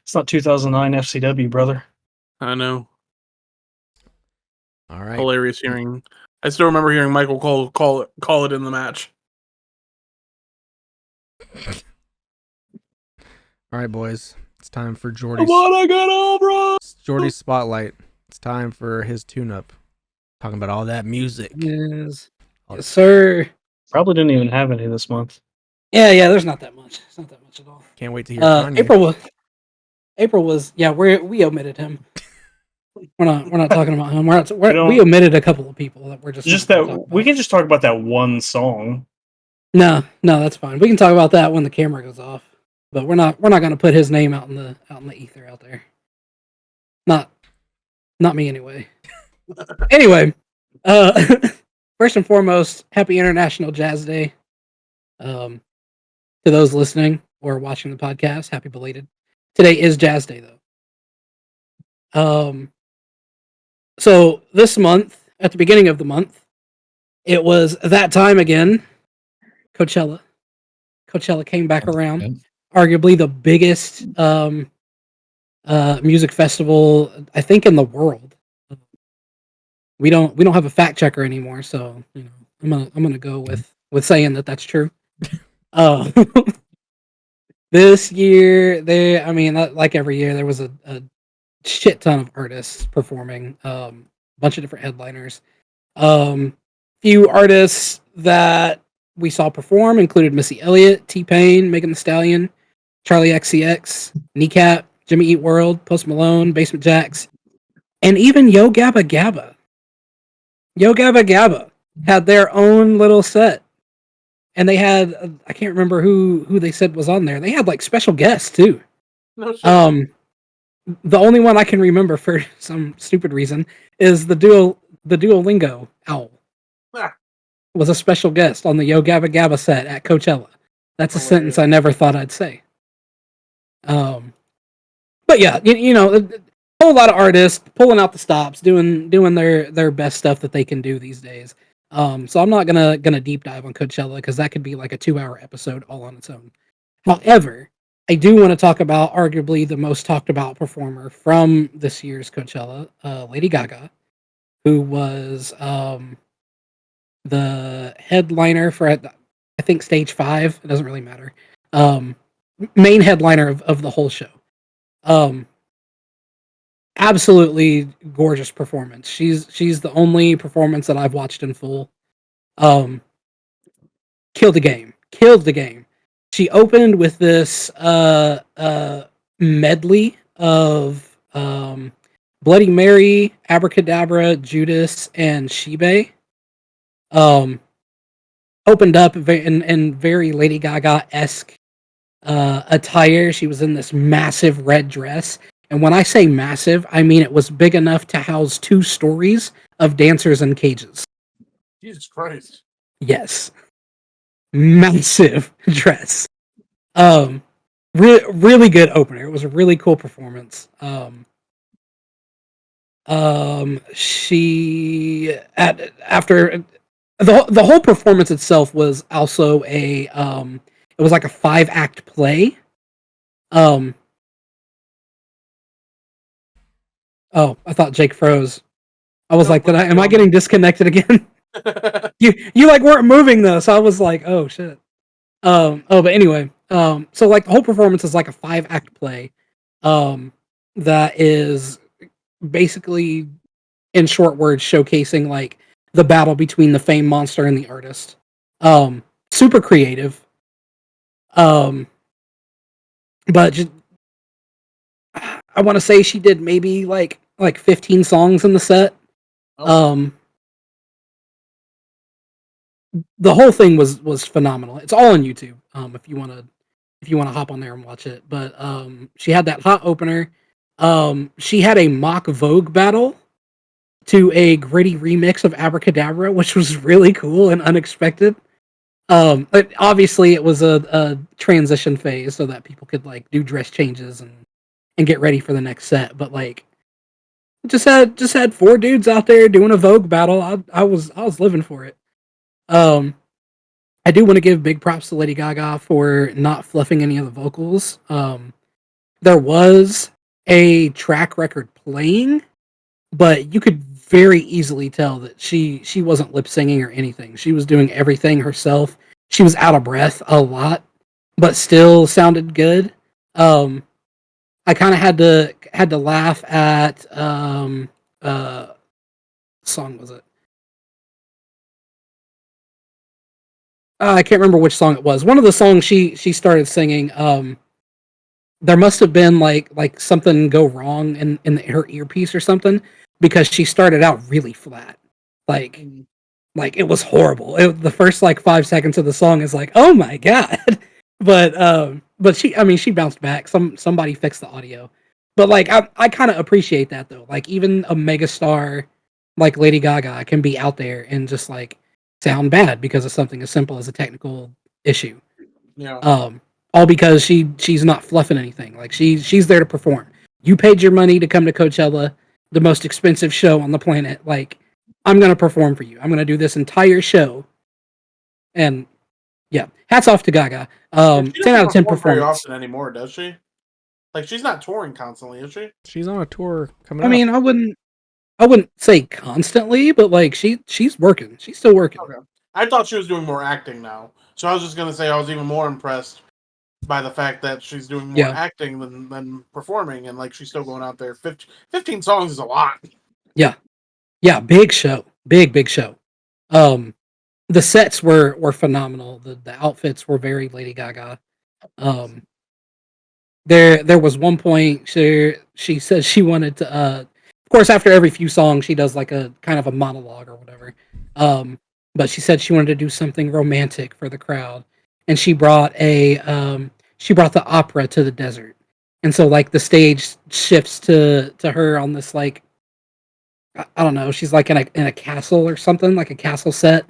It's not 2009 FCW, brother. I know. All right. Hilarious hearing. I still remember hearing Michael Cole call it in the match. All right, boys. It's time for Jordy's I got all, bro. Jordy's spotlight. It's time for his tune-up. Talking about all that music. Yes. Yes, sir. Probably didn't even have any this month. Yeah, there's not that much. It's not that much at all. Can't wait to hear Kanye. April was we omitted him. We're not talking about him. don't- We omitted a couple of people that we're just Just not that gonna talk we about. can just talk about that one song. No, that's fine. We can talk about that when the camera goes off. But we're not going to put his name out in the ether out there. Not me anyway. Anyway, first and foremost, happy International Jazz Day. To those listening or watching the podcast, happy belated. Today is Jazz Day though. So this month, at the beginning of the month, it was that time again. Coachella came back around. Yep. Arguably the biggest music festival I think in the world. We don't have a fact checker anymore, so I'm gonna go with saying that that's true. This year like every year there was a shit ton of artists performing, bunch of different headliners. Few artists that we saw perform included Missy Elliott, T-Pain, Megan Thee Stallion, Charlie XCX, Kneecap, Jimmy Eat World, Post Malone, Basement Jaxx, and even Yo Gabba Gabba. Yo Gabba Gabba had their own little set, and they had I can't remember who they said was on there. They had like special guests too. No shit. The only one I can remember for some stupid reason is the Duolingo owl Ah, was a special guest on the Yo Gabba Gabba set at Coachella. That's a sentence I never thought I'd say. But yeah, you know, a whole lot of artists pulling out the stops, doing their best stuff that they can do these days. So I'm not gonna deep dive on Coachella because that could be like a 2-hour episode all on its own. However, I do want to talk about arguably the most talked about performer from this year's Coachella, Lady Gaga, who was the headliner for I think stage 5. It doesn't really matter. Main headliner of the whole show. Absolutely gorgeous performance. She's the only performance that I've watched in full. Killed the game. Killed the game. She opened with this medley of Bloody Mary, Abracadabra, Judas, and Shebe. Opened up in very Lady Gaga-esque attire. She was in this massive red dress. And when I say massive, I mean it was big enough to house 2 stories of dancers in cages. Jesus Christ. Yes. Massive dress. Really good opener. It was a really cool performance. She after the whole performance itself was also it was like a 5-act play. Oh, I thought Jake froze. I was like, am I getting disconnected again? you like weren't moving though, so I was like, oh shit. But anyway, so like the whole performance is like a 5-act play, that is basically, in short words, showcasing like the battle between the fame monster and the artist. Super creative. But just, I want to say she did maybe like 15 songs in the set. Okay. The whole thing was phenomenal. It's all on YouTube. If you want to hop on there and watch it. But she had that hot opener. She had a mock Vogue battle to a gritty remix of Abracadabra, which was really cool and unexpected. But obviously it was a transition phase so that people could like do dress changes and get ready for the next set. But like just had 4 dudes out there doing a Vogue battle. I was living for it. I do want to give big props to Lady Gaga for not fluffing any of the vocals. There was a track record playing, but you could very easily tell that she wasn't lip singing or anything. She was doing everything herself. She was out of breath a lot, but still sounded good. I kind of had to laugh at song was it? I can't remember which song it was. One of the songs she started singing. There must have been like something go wrong in her earpiece or something because she started out really flat. Like it was horrible. The first like 5 seconds of the song is like, oh my god. But she bounced back. Somebody fixed the audio. But like I kind of appreciate that though. Like even a megastar like Lady Gaga can be out there and just like sound bad because of something as simple as a technical issue. Yeah. All because she's not fluffing anything. Like she's there to perform. You paid your money to come to Coachella, the most expensive show on the planet. Like I'm gonna perform for you. I'm gonna do this entire show. And yeah, hats off to Gaga. 10 out of 10 performance. Very often anymore, does she? Like she's not touring constantly, is she? She's on a tour coming I up. mean, I wouldn't say constantly, but like she's working. She's still working. Okay. I thought she was doing more acting now. So I was just gonna say I was even more impressed by the fact that she's doing more Yeah. acting than performing, and like she's still going out there. 15 songs is a lot. Yeah, big show. Big show. The sets were phenomenal. The outfits were very Lady Gaga. There was one point she said she wanted to of course after every few songs she does like a kind of a monologue or whatever. But she said she wanted to do something romantic for the crowd, and she brought the opera to the desert. And so like the stage shifts to her on this like I don't know, she's like in a castle or something, like a castle set.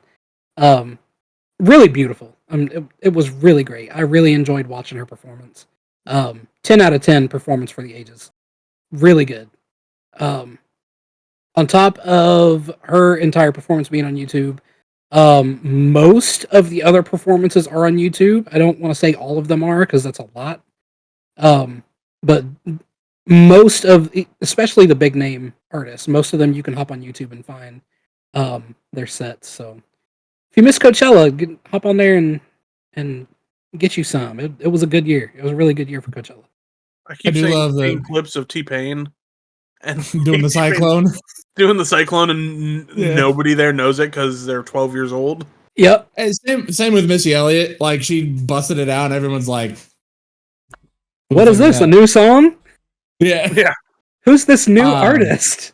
Really beautiful. It was really great. I really enjoyed watching her performance. 10 out of 10 performance for the ages. Really good. On top of her entire performance being on YouTube, most of the other performances are on YouTube. I don't want to say all of them are because that's a lot. But most of, especially the big name artists, most of them you can hop on YouTube and find their sets. So if you miss Coachella, hop on there and get you some. It was a good year. It was a really good year for Coachella. I keep do saying love seeing the- clips of T-Pain and Doing the T-Pain cyclone. doing the cyclone, and Yeah. nobody there knows it because they're 12 years old. Yep. And same with Missy Elliott. Like she busted it out, and everyone's like, What is this? A new song? Yeah. Who's this new artist?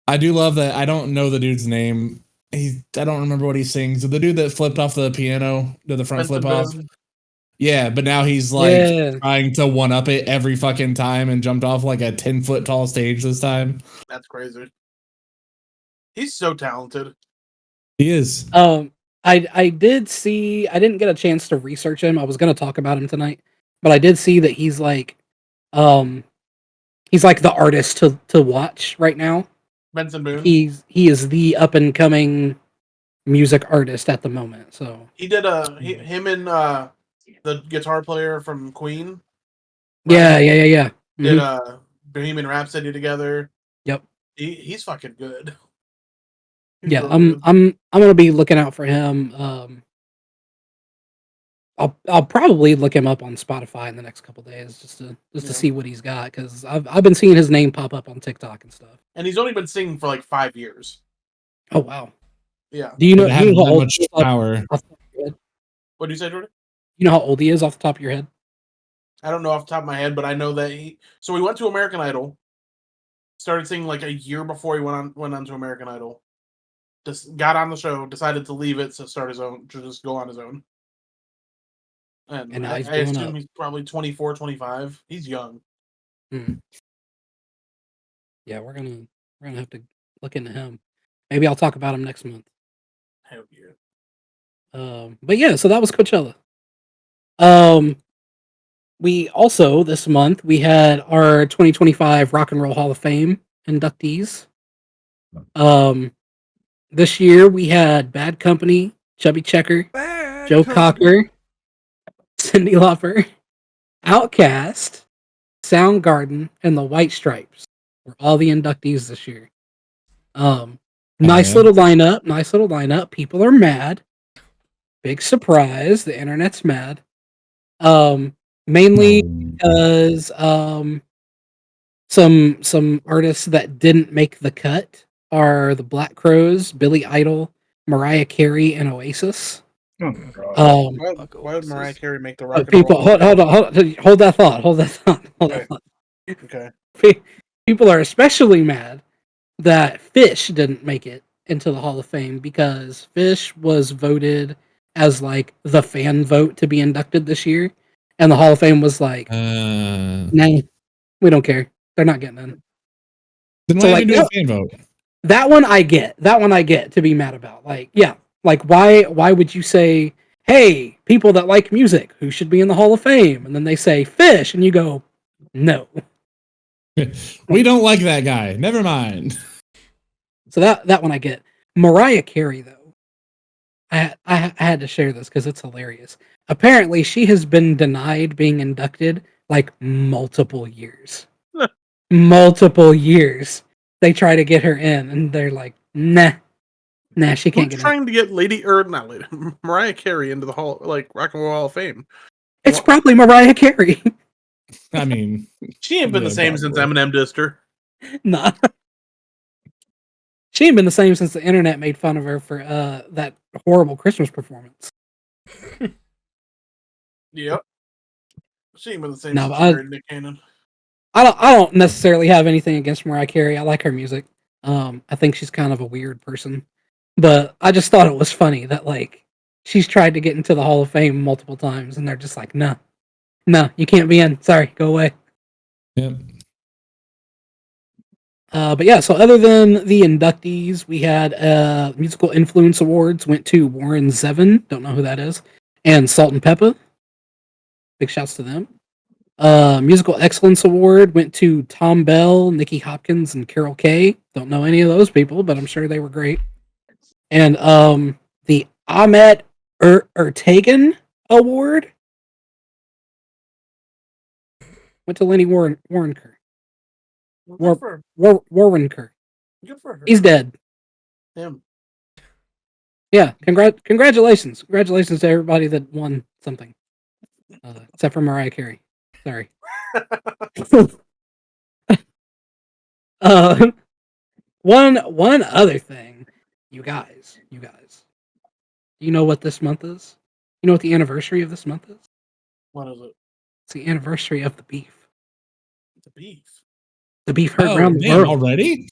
I do love that. I don't know the dude's name. I don't remember what he sings. The dude that flipped off the piano, did the front Benson flip off. Boone. Yeah, but now he's like Yeah. trying to one up it every fucking time and jumped off like a 10-foot tall stage this time. That's crazy. He's so talented. He is. I did see. I didn't get a chance to research him. I was going to talk about him tonight, but I did see that he's like the artist to watch right now. Benson Boone. He is the up and coming music artist at the moment. So He did him and the guitar player from Queen. yeah. Did Mhm. Bohemian Rhapsody together. Yep. He's fucking good. He's Yeah, really good. I'm gonna be looking out for him. I'll probably look him up on Spotify in the next couple days just to Yeah. see what he's got, because I've been seeing his name pop up on TikTok and stuff. And he's only been singing for like 5 years. Oh wow! Yeah. Do you know, It has how that old much he is off power. the top of your head? What do you say, Jordi? You know how old he is off the top of your head? I don't know off the top of my head, but I know that he went to American Idol. Started singing like a year before he went on to American Idol. Just got on the show, decided to leave it to start his own, to just go on his own. And now he's I blowing assume up. he's probably 24, 25. He's young. Yeah, we're gonna have to look into him. Maybe I'll talk about him next month. Hell yeah. But yeah, so that was Coachella. We also this month we had our 2025 Rock and Roll Hall of Fame inductees. This year we had Bad Company, Chubby Checker, Joe Cocker, Cyndi Lauper, Outkast, Soundgarden, and the White Stripes were all the inductees this year. Nice little lineup. People are mad. Big surprise. The internet's mad. Mainly because some artists that didn't make the cut are the Black Crowes, Billy Idol, Mariah Carey, and Oasis. Oh my god. Why would Mariah Carey make the Rock and People, Roll? hold that thought. Okay. People are especially mad that Fish didn't make it into the Hall of Fame because Fish was voted as like the fan vote to be inducted this year, and the Hall of Fame was like, "Nah, we don't care. They're not getting in." Then So, why like, even do a fan vote? That one I get. That one I get to be mad about. Like, yeah, like why would you say, "Hey, people that like music, who should be in the Hall of Fame?" And then they say Fish, and you go, "No." We don't like that guy. Never mind. So that one I get. Mariah Carey though, I had to share this because it's hilarious. Apparently, she has been denied being inducted like multiple years. Multiple years. They try to get her in, and they're like, nah, she can't Who's get in. trying to get Mariah Carey into the Rock and Roll Hall of Fame? It's probably Mariah Carey. I mean, She ain't been the Yeah, same since probably. Eminem dissed her. Nah. She ain't been the same since the internet made fun of her for that horrible Christmas performance. Yep. She ain't been the same No, since but she married Nick Cannon. I don't necessarily have anything against Mariah Carey. I like her music. I think she's kind of a weird person, but I just thought it was funny that like she's tried to get into the Hall of Fame multiple times, and they're just like, no, you can't be in. Sorry, go away. Yep. But yeah, so other than the inductees, we had musical influence awards went to Warren Zevon, don't know who that is, and Salt and Peppa. Big shouts to them. Musical excellence award went to Tom Bell, Nikki Hopkins, and Carol Kay. Don't know any of those people, but I'm sure they were great. And the Ahmet Ertegun award went to Lenny Warrenker. Good for, Warrenker. good for her. He's dead. Him. Yeah, congratulations to everybody that won something, except for Mariah Carey. Sorry. One other thing, you guys. Do you know what this month is? You know what the anniversary of this month is? What is it? It's the anniversary of the beef. The beef. The beef heard Oh, around the damn, world. already?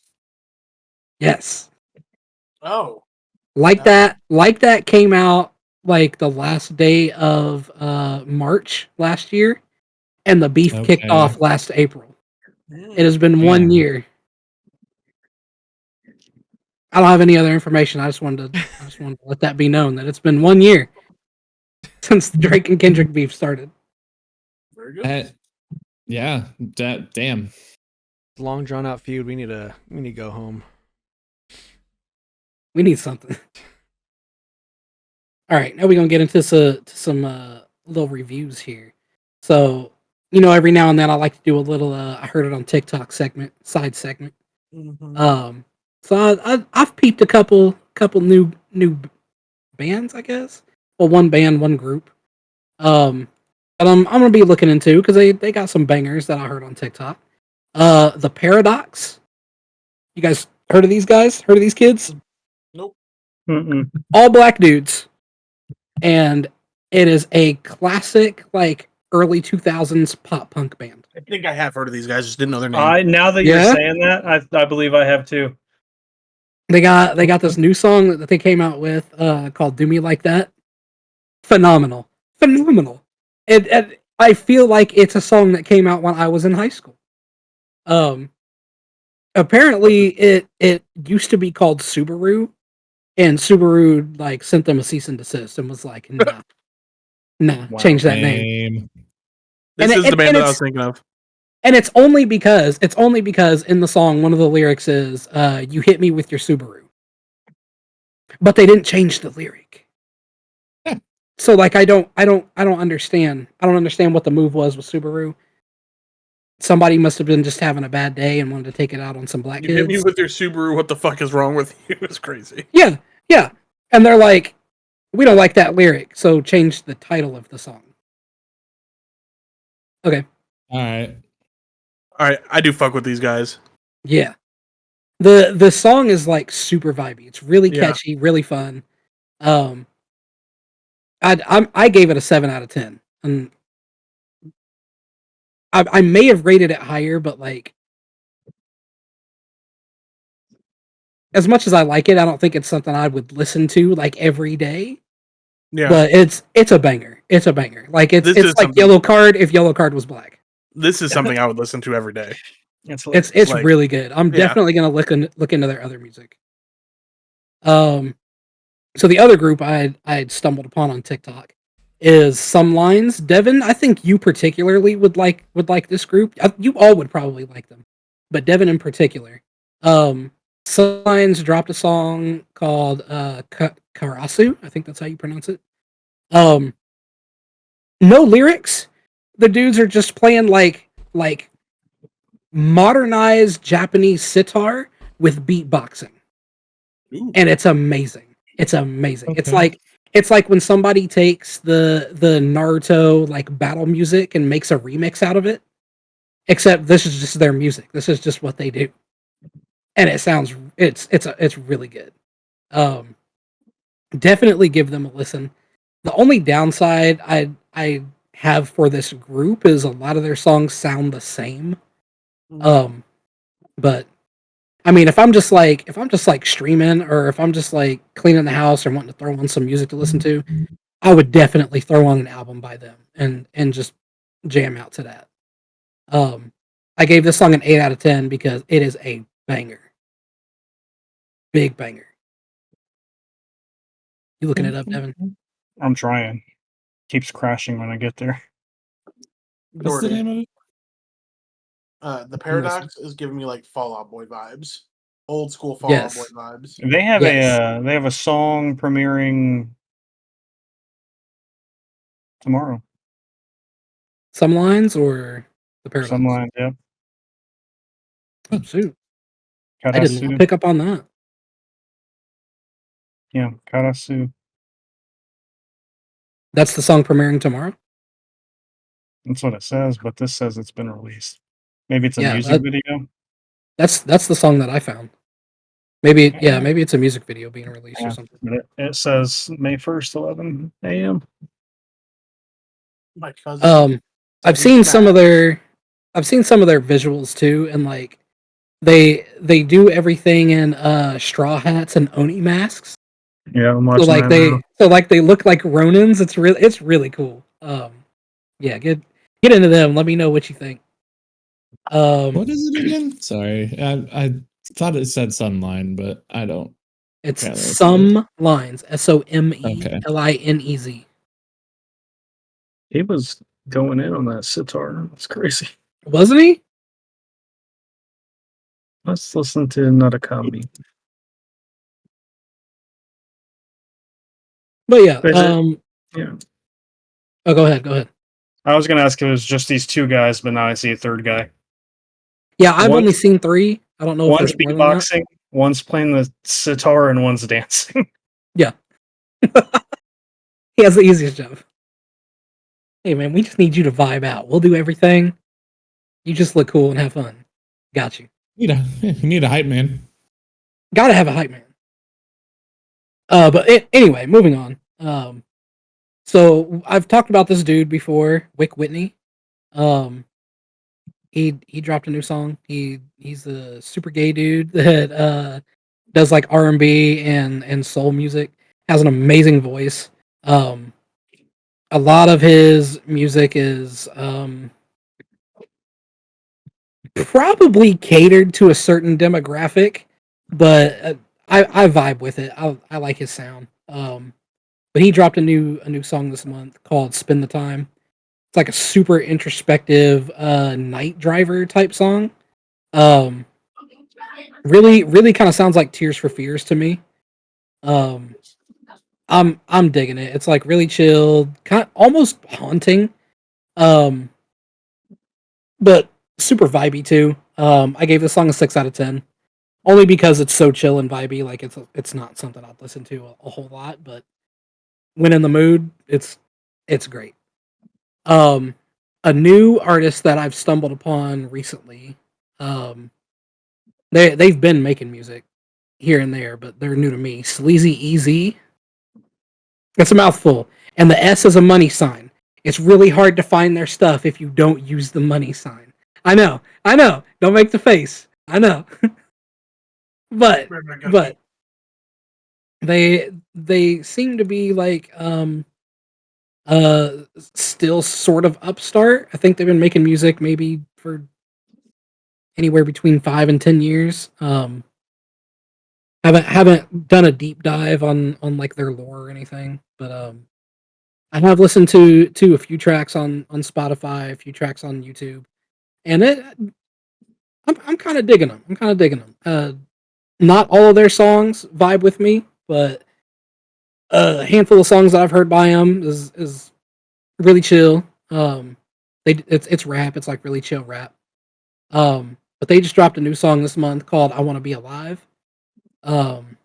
Yes. Oh. Like that came out like the last day of March last year, and the beef kicked Okay. off last April. It has been 1 Damn. year. I don't have any other information. I just wanted to let that be known that it's been 1 year since the Drake and Kendrick beef started. Very good. Yeah, damn. Long drawn out feud. We need to go home. We need something. All right, now we're gonna get into some little reviews here. So, every now and then I like to do a little I heard it on TikTok side segment. Mhm. So I've peeped a couple new bands, I guess. Well, one band, one group. That I'm gonna be looking into because they got some bangers that I heard on TikTok. The Paradox. You guys heard of these guys? Heard of these kids? Nope. Mm-mm. All black dudes, and it is a classic like early 2000s pop punk band. I think I have heard of these guys. Just didn't know their name. Now that you're Yeah? saying that, I believe I have too. They got this new song that they came out with called "Do Me Like That." Phenomenal. And I feel like it's a song that came out when I was in high school. Apparently it used to be called Subaru, and Subaru like sent them a cease and desist and was like, nah, Wow. change that name. This And is the band that I it's- was thinking of. And it's only because in the song one of the lyrics is "You hit me with your Subaru," but they didn't change the lyric. So like I don't understand. I don't understand what the move was with Subaru. Somebody must have been just having a bad day and wanted to take it out on some black You hit me kids. with your Subaru. What the fuck is wrong with you? It's crazy. Yeah. And they're like, we don't like that lyric, so change the title of the song. Okay. All right. All right, I do fuck with these guys. Yeah. The song is like super vibey. It's really Yeah. catchy, really fun. I gave it a 7 out of 10. And I may have rated it higher, but like as much as I like it, I don't think it's something I would listen to like every day. Yeah, But it's a banger. It's a banger. Like This is it's like something- Yellow Card if Yellow Card was black. this is something I would listen to every day. It's It's like- really good. I'm yeah. definitely gonna look into their other music. So the other group I had stumbled upon on TikTok is Some Lines. Devin, I think you particularly would like this group. You all would probably like them, but Devin in particular. Some Lines dropped a song called Karasu. I think that's how you pronounce it. No lyrics. The dudes are just playing like modernized Japanese sitar with beatboxing. Ooh. And it's amazing. It's amazing. It's Okay. like It's like when somebody takes the Naruto like battle music and makes a remix out of it. Except this is just their music. This is just what they do, and it sounds it's really good. Um, Definitely give them a listen. The only downside I have for this group is a lot of their songs sound the same. Um, but I mean, if I'm just like streaming or if I'm just like cleaning the house or wanting to throw on some music to listen to, I would definitely throw on an album by them and just jam out to that. Um, I gave this song an 8 out of 10 because it is a banger, big banger. You looking it up, Devin? I'm trying. Keeps crashing when I get there. What's the Jordi. name of it? The Paradox is giving me like Fall Out Boy vibes, old school Fall Out Boy Yes. vibes. They have Yes. they have a song premiering tomorrow. Some lines or the paradox? Some lines, yep. Oh, shoot. I did not Karasu. pick up on that. Yeah, Karasu. That's the song premiering tomorrow? That's what it says, but this says it's been released. Maybe it's a Yeah, music video. that's the song that I found. Maybe maybe it's a music video being released or Yeah, something. but it says May 1st, 11 a.m. My cousin. I've said he seen some of smashed. their visuals too, and like they do everything in straw hats and oni masks. Yeah, I'm So watching like that now. they look like Ronins. It's really cool. Yeah, get into them. Let me know what you think. What is it again? Sorry, I thought it said Sunline, but I don't. It's Apparently that's what it is. Some Lines. Okay. SOMELINEZ. He was going in on that sitar. That's crazy. Wasn't he? Let's listen to another comedy. But yeah. Is it? Yeah. Oh, go ahead. I was gonna ask if it was just these two guys, but now I see a third guy. Yeah, I've only One's seen 3. I don't know if one's there's more than that. beatboxing, one's playing the sitar, and one's dancing. Yeah. He has the easiest job. Hey man, we just need you to vibe out. We'll do everything. You just look cool and have fun. Got you. You need a hype man. Gotta have a hype man. Anyway, moving on. So I've talked about this dude before, Wick Whitney. He dropped a new song. He's a super gay dude that does like R&B and soul music. Has an amazing voice. A lot of his music is probably catered to a certain demographic, but I vibe with it. I like his sound. But he dropped a new song this month called "Spend the Time." It's like a super introspective night driver type song. Um, really kind of sounds like Tears for Fears to me. Um, I'm digging it. It's like really chilled, kind of almost haunting. Um, but super vibey too. I gave the song a 6 out of 10, only because it's so chill and vibey. Like it's not something I'd listen to a whole lot, but when in the mood, it's great. Um, a new artist that I've stumbled upon recently. They've been making music here and there, but they're new to me. Sleazy Easy. It's a mouthful, and the S is a money sign. It's really hard to find their stuff if you don't use the money sign. I know. Don't make the face. I know. but but they seem to be like still sort of upstart. I think they've been making music maybe for anywhere between 5 and 10 years. Haven't done a deep dive on like their lore or anything, but I have listened to a few tracks on Spotify, a few tracks on YouTube, and I'm kind of digging them. I'm kind of digging them. Not all of their songs vibe with me, but a handful of songs that I've heard by them is really chill. It's rap. It's like really chill rap. But they just dropped a new song this month called "I Want to Be Alive." Um,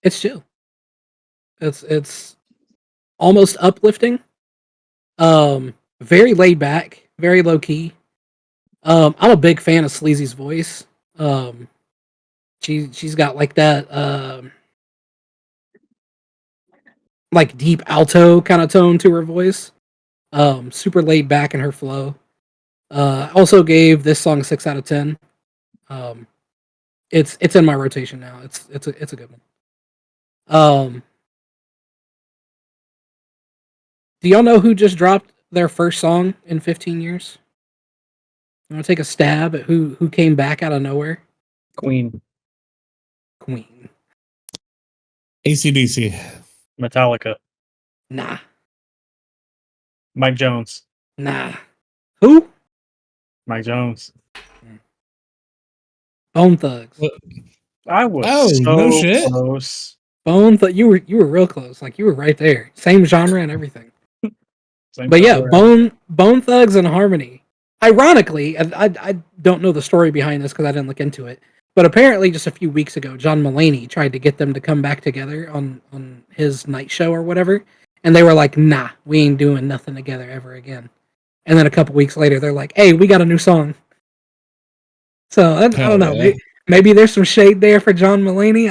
It's chill. It's almost uplifting. Very laid back, very low key. I'm a big fan of Sleazy's voice. She's got like that like deep alto kind of tone to her voice. Super laid back in her flow. I also gave this song 6 out of 10. Um, it's in my rotation now. It's a good one. Do y'all know who just dropped their first song in 15 years? You want to take a stab at who came back out of nowhere? Queen, Queen. AC/DC. Metallica, Nah. Mike Jones, Nah. Who? Mike Jones. Bone Thugs. What? I was Oh, so no shit. close. You were real close. Like you were right there. Same genre and everything. Same But yeah, color. Bone Thugs and Harmony. Ironically, I don't know the story behind this because I didn't look into it. But apparently, just a few weeks ago, John Mulaney tried to get them to come back together on his night show or whatever, and they were like, "Nah, we ain't doing nothing together ever again." And then a couple weeks later, they're like, "Hey, we got a new song." So I Hell don't know. yeah. Maybe there's some shade there for John Mulaney.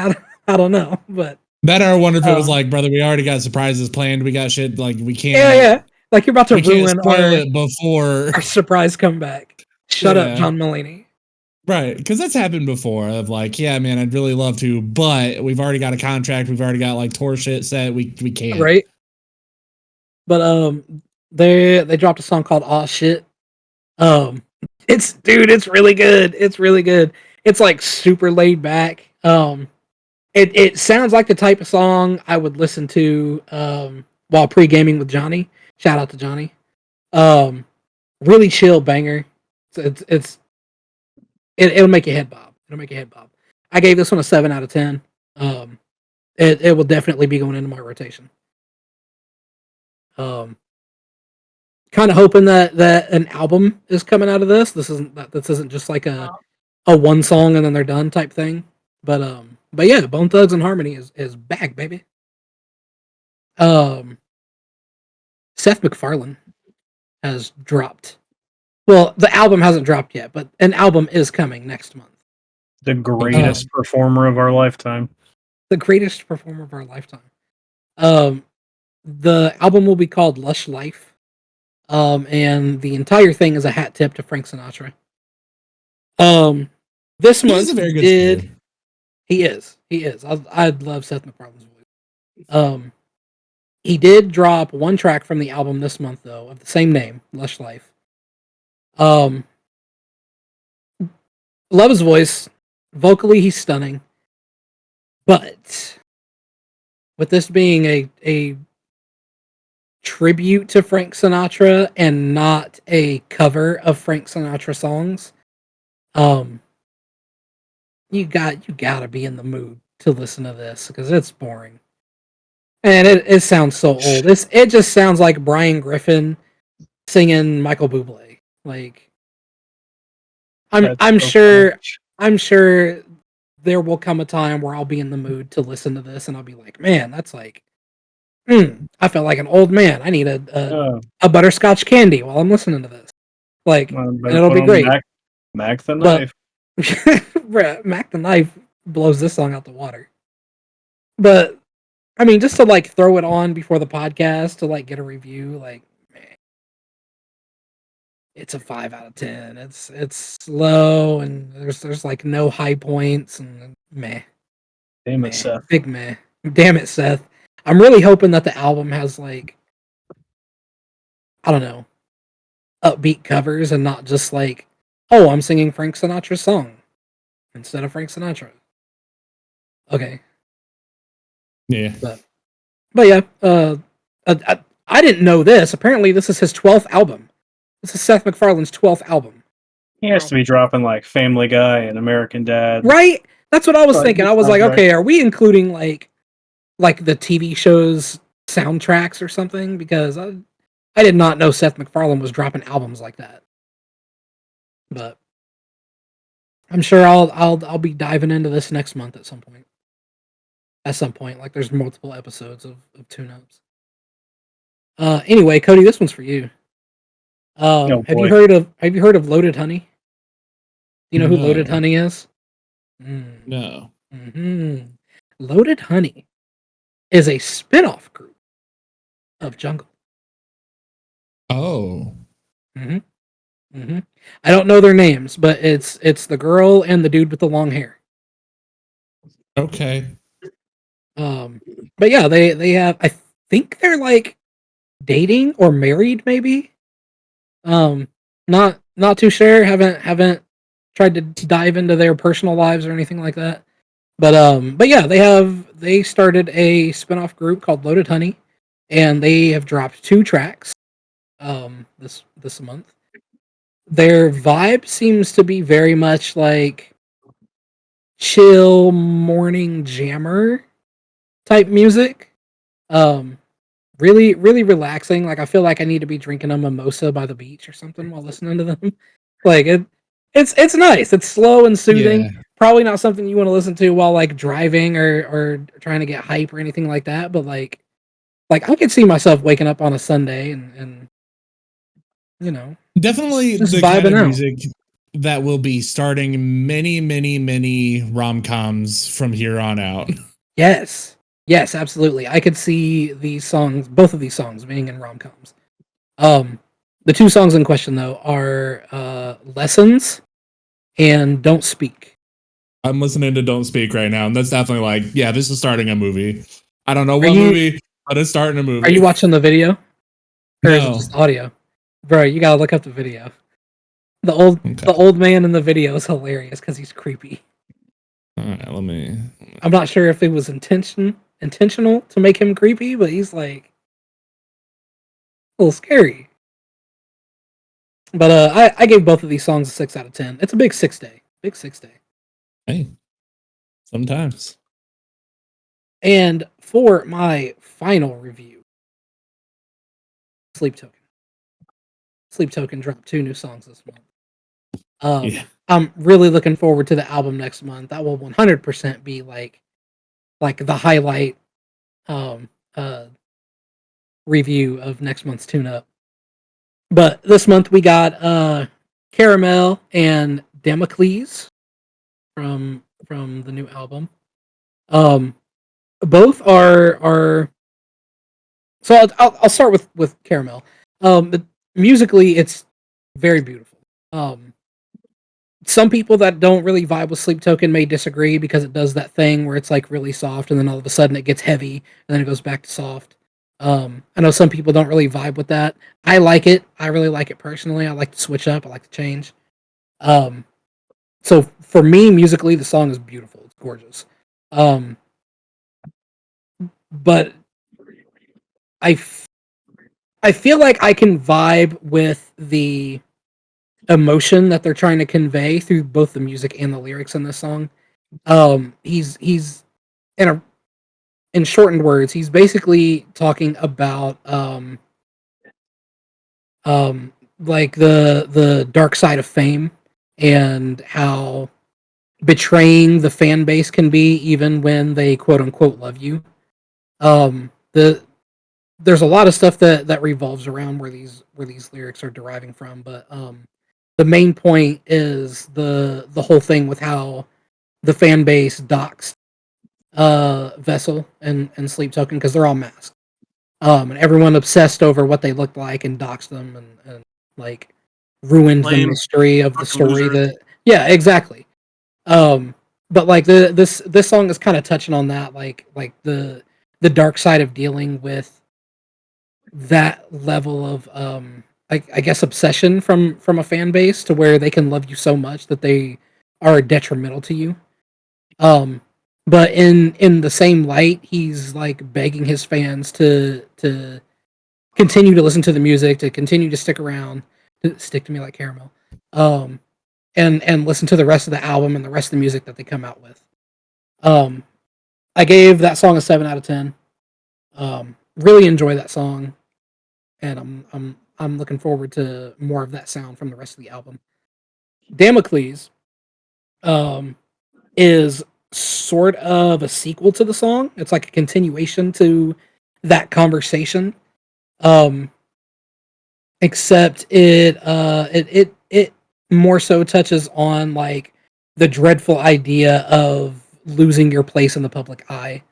I don't know, but That I wonder if it was Uh, like, brother, we already got surprises planned. We got shit like we yeah, can't yeah. Like you're about to we can't ruin spoil it before. our surprise comeback. Shut up, Yeah. John Mulaney. Right, because that's happened before. Of like, yeah, man, I'd really love to, but we've already got a contract. We've already got like tour shit set. We can't. Right? But they dropped a song called "Aw Shit." Um, it's really good. It's really good. It's like super laid back. It sounds like the type of song I would listen to while pre gaming with Johnny. Shout out to Johnny. Really chill banger. It'll make your head bob. It'll make your head bob. I gave this one a 7 out of 10. It will definitely be going into my rotation. Um, kind of hoping that an album is coming out of this. This isn't just like a one song and then they're done type thing. But yeah, Bone Thugs and Harmony is back, baby. Seth MacFarlane has dropped. Well, the album hasn't dropped yet, but an album is coming next month. The greatest performer of our lifetime. The greatest performer of our lifetime. The album will be called Lush Life. And the entire thing is a hat tip to Frank Sinatra. This month He's a very good singer. He is. I love Seth MacFarlane's voice. He did drop one track from the album this month though, of the same name, Lush Life. Love his voice. Vocally, he's stunning. But with this being a tribute to Frank Sinatra and not a cover of Frank Sinatra songs, you gotta be in the mood to listen to this because it's boring. And it sounds so old. It just sounds like Brian Griffin singing Michael Bublé. Like I'm sure there will come a time where I'll be in the mood to listen to this and I'll be like, man, that's like I felt like an old man. I need a butterscotch candy while I'm listening to this. Like, and it'll be great. Mac the But- Knife. Mac the Knife blows this song out the water. But I mean, just to like throw it on before the podcast to like get a review, like, man, it's a 5 out of 10. It's slow and there's like no high points and meh. Damn Meh. it, Seth. Big meh. Damn it, Seth. I'm really hoping that the album has like, I don't know, upbeat covers and not just like, oh, I'm singing Frank Sinatra's song instead of Frank Sinatra. Okay. Yeah. But yeah, I didn't know this. Apparently, this is his 12th album. This is Seth MacFarlane's 12th album. He has to be dropping like Family Guy and American Dad. Right? That's what I was Right, thinking. I was like, okay, are we including like the TV shows soundtracks or something? Because I did not know Seth MacFarlane was dropping albums like that. But I'm sure I'll be diving into this next month at some point. at some point. Like there's multiple episodes of tune-ups. Anyway, Cody, this one's for you. Oh, Have you boy. heard of Loaded Honey? Do you know who Loaded No. Honey is? No. Mm-hmm. Loaded Honey is a spin-off group of Jungle. Oh. Mm-hmm. Mm-hmm. I don't know their names, but it's the girl and the dude with the long hair. Okay. But yeah, they have. I think they're like dating or married, maybe. Not too sure. Haven't tried to dive into their personal lives or anything like that. But yeah, they started a spinoff group called Loaded Honey, and they have dropped 2 tracks this month. Their vibe seems to be very much like chill morning jammer type music. Um really really relaxing. Like I feel like I need to be drinking a mimosa by the beach or something while listening to them. Like it's nice. It's slow and soothing. Yeah. Probably not something you want to listen to while like driving or trying to get hype or anything like that, but like I could see myself waking up on a Sunday and you know, Definitely just the kind vibing of out. music that will be starting many rom-coms from here on out. Yes. Yes, absolutely. I could see these songs, both of these songs being in rom-coms. The 2 songs in question though are Lessons and Don't Speak. I'm listening to Don't Speak right now, and that's definitely like, yeah, this is starting a movie. I don't know Are what you movie, but it's starting a are you movie. watching the video? Or is it No. just audio? Bro, you gotta look up the video. Okay. The old man in the video is hilarious because he's creepy. All right, let me. I'm not sure if it was intentional to make him creepy, but he's like a little scary. But I gave both of these songs a 6 out of 10. It's a big 6 day. Big 6 day. Hey, sometimes. And for my final review, Sleep Token. Sleep Token dropped 2 new songs this month. Yeah. I'm really looking forward to the album next month. That will 100% be like the highlight um uh review of next month's tune up. But this month we got Caramel and Damocles from the new album. Both are so I'll start with Caramel. But musically it's very beautiful. Some people that don't really vibe with Sleep Token may disagree because it does that thing where it's like really soft and then all of a sudden it gets heavy and then it goes back to soft. I know some people don't really vibe with that. I like it. I really like it personally. I like to switch up. I like to change. Um, so for me, musically, the song is beautiful. It's gorgeous. Um, but I, f- I feel like I can vibe with the emotion that they're trying to convey through both the music and the lyrics in this song. He's in a in shortened words, he's basically talking about um like the dark side of fame and how betraying the fan base can be even when they quote unquote love you. The There's a lot of stuff that revolves around where these lyrics are deriving from, but the main point is the whole thing with how the fan base docks Vessel and Sleep Token because they're all masked. And everyone obsessed over what they looked like and doxed them and like ruined the Lame. mystery of the Fucking story. losers. That yeah, exactly. But like this song is kind of touching on that, like the dark side of dealing with that level of I guess obsession from a fan base to where they can love you so much that they are detrimental to you. Um, but in the same light, he's like begging his fans to continue to listen to the music, to continue to stick around, to stick to me like caramel, um, and listen to the rest of the album and the rest of the music that they come out with. Um, I gave that song a 7 out of 10. Really enjoy that song, and I'm looking forward to more of that sound from the rest of the album. Damocles, is sort of a sequel to the song. It's like a continuation to that conversation. Except it more so touches on like the dreadful idea of losing your place in the public eye.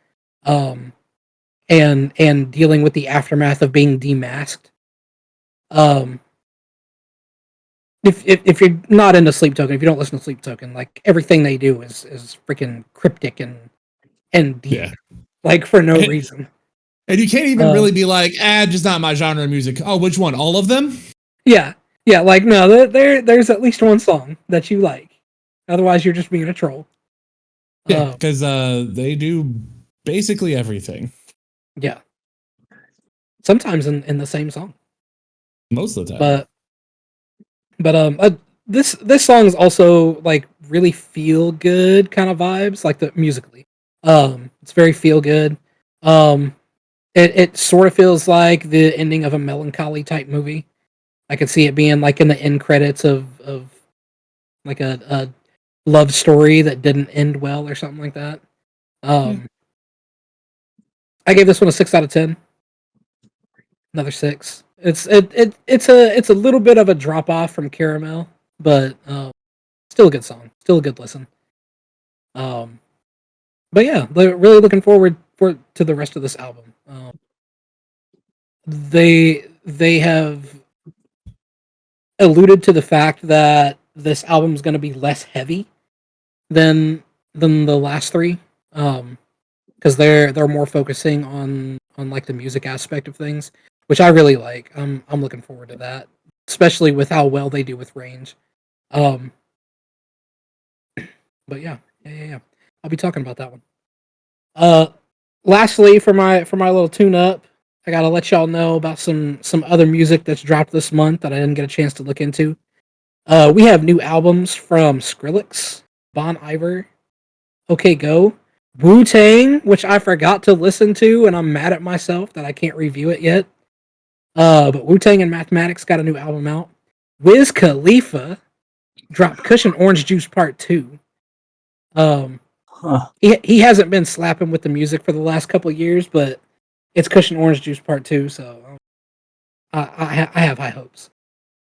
And dealing with the aftermath of being demasked. If you're not into Sleep Token, if you don't listen to Sleep Token, like everything they do is freaking cryptic and deep, Yeah. like for no reason. And you can't even really be like, just not my genre of music. Oh, which one? All of them? Yeah, like no, there's at least one song that you like. Otherwise, you're just being a troll. Yeah, because they do basically everything. Yeah. Sometimes in the same song. Most of the time. But this song is also like really feel good kind of vibes, like the musically. It's very feel good. It sort of feels like the ending of a melancholy type movie. I could see it being like in the end credits of like a love story that didn't end well or something like that. I gave this one a 6 out of 10. Another 6. It's a little bit of a drop off from Caramel, but still a good song, still a good listen. But yeah, really looking forward to the rest of this album. They have alluded to the fact that this album is going to be less heavy than the last three, because they're more focusing on like the music aspect of things, which I really like. I'm looking forward to that, especially with how well they do with range. But yeah. I'll be talking about that one. Lastly, for my little tune up, I gotta let y'all know about some other music that's dropped this month that I didn't get a chance to look into. We have new albums from Skrillex, Bon Iver, OK Go, Wu Tang, which I forgot to listen to, and I'm mad at myself that I can't review it yet. But Wu Tang and Mathematics got a new album out. Wiz Khalifa dropped Cushion Orange Juice Part 2. He hasn't been slapping with the music for the last couple of years, but it's Cushion Orange Juice Part 2, so I have high hopes.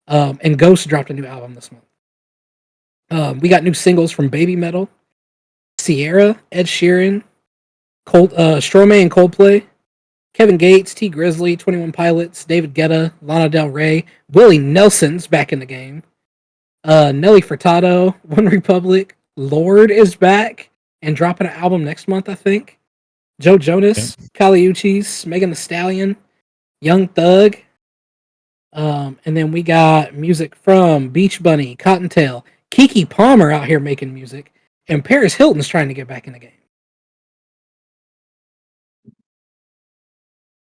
And Ghost dropped a new album this month. We got new singles from Baby Metal, Sierra, Ed Sheeran, Stromae and Coldplay, Kevin Gates, T Grizzly, 21 Pilots, David Guetta, Lana Del Rey, Willie Nelson's back in the game, Nelly Furtado, One Republic, Lord is back and dropping an album next month, I think. Joe Jonas, Kali Uchis, Megan Thee Stallion, Young Thug. And then we got music from Beach Bunny, Cottontail, Keke Palmer out here making music, and Paris Hilton's trying to get back in the game.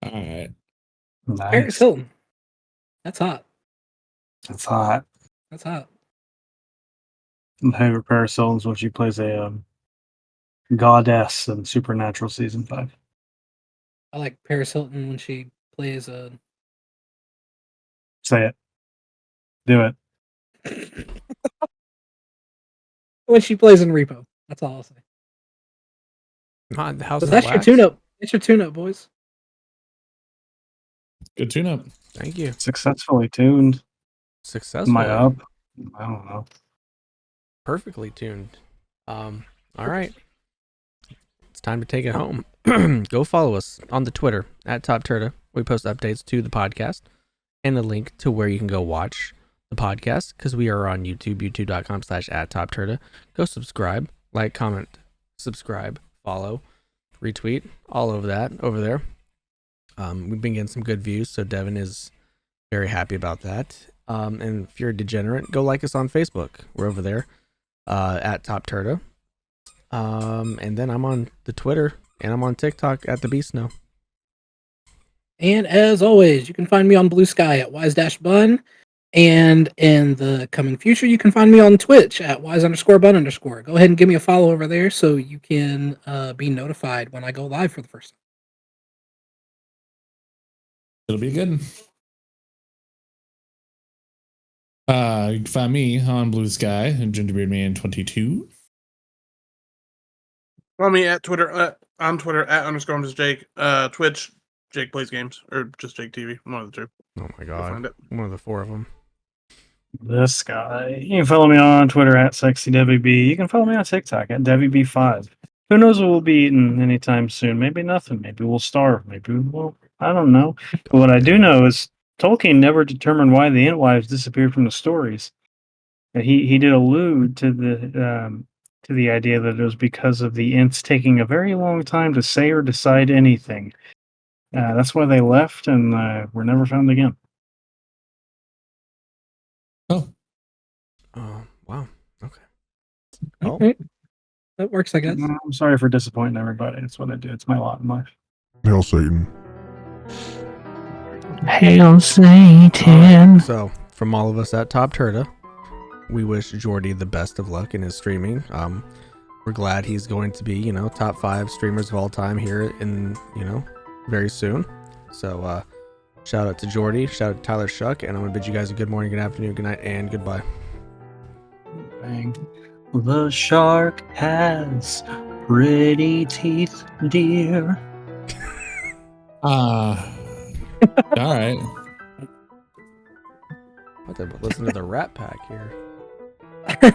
All right. Nice. Paris Hilton. That's hot. That's hot. That's hot. My favorite Paris Hilton's when she plays a goddess in Supernatural season 5. I like Paris Hilton when she plays a. Say it. Do it. When she plays in Repo. That's all I'll say. How's But that that's your wax? tune up. It's your tune up, boys. Good tune up. Thank you. Successfully tuned. Am Successfully. I up? I don't know. Perfectly tuned. All right. It's time to take it home. Go follow us on the Twitter at TOPTERTA. We post updates to the podcast and a link to where you can go watch the podcast because we are on YouTube, youtube.com/@TOPTERTA. Go subscribe, like, comment, subscribe, follow, retweet, all over that over there. We've been getting some good views, so Devin is very happy about that. And if you're a degenerate, go like us on Facebook. We're over there at TOPTERTA. And then I'm on the Twitter and I'm on TikTok at the Beast Snow. And as always, you can find me on Blue Sky at wise-bun. And in the coming future, you can find me on Twitch at wise_bun_. Go ahead and give me a follow over there so you can be notified when I go live for the first time. It'll be good. You can find me on Blue Sky and Gingerbeard Man 22. Follow me at Twitter, on Twitter at _Mrs. Jake. Twitch, Jake Plays Games, or just Jake TV. One of the two. Oh my You'll find god. it. One of the four of them. This guy. You can follow me on Twitter at SexyDebbieB. You can follow me on TikTok at DebbieB5. Who knows what we'll be eating anytime soon? Maybe nothing. Maybe we'll starve. Maybe we'll. I don't know. But what I do know is Tolkien never determined why the Entwives disappeared from the stories. And he did allude to the idea that it was because of the Ents taking a very long time to say or decide anything. That's why they left and were never found again. Oh, Wow. Okay. All Oh, right. That works, I guess. I'm sorry for disappointing everybody. It's what I do. It's my lot in life. Hail Satan. Hail Satan. so from all of us at TOPTERTA, we wish Jordi the best of luck in his streaming. We're glad he's going to be, top 5 streamers of all time here in, very soon. So shout out to Jordi, shout out to Tyler Shuck, and I'm gonna bid you guys a good morning, good afternoon, good night, and goodbye. Bang. The shark has pretty teeth, dear. all right. I'll have to listen to the Rat Pack here.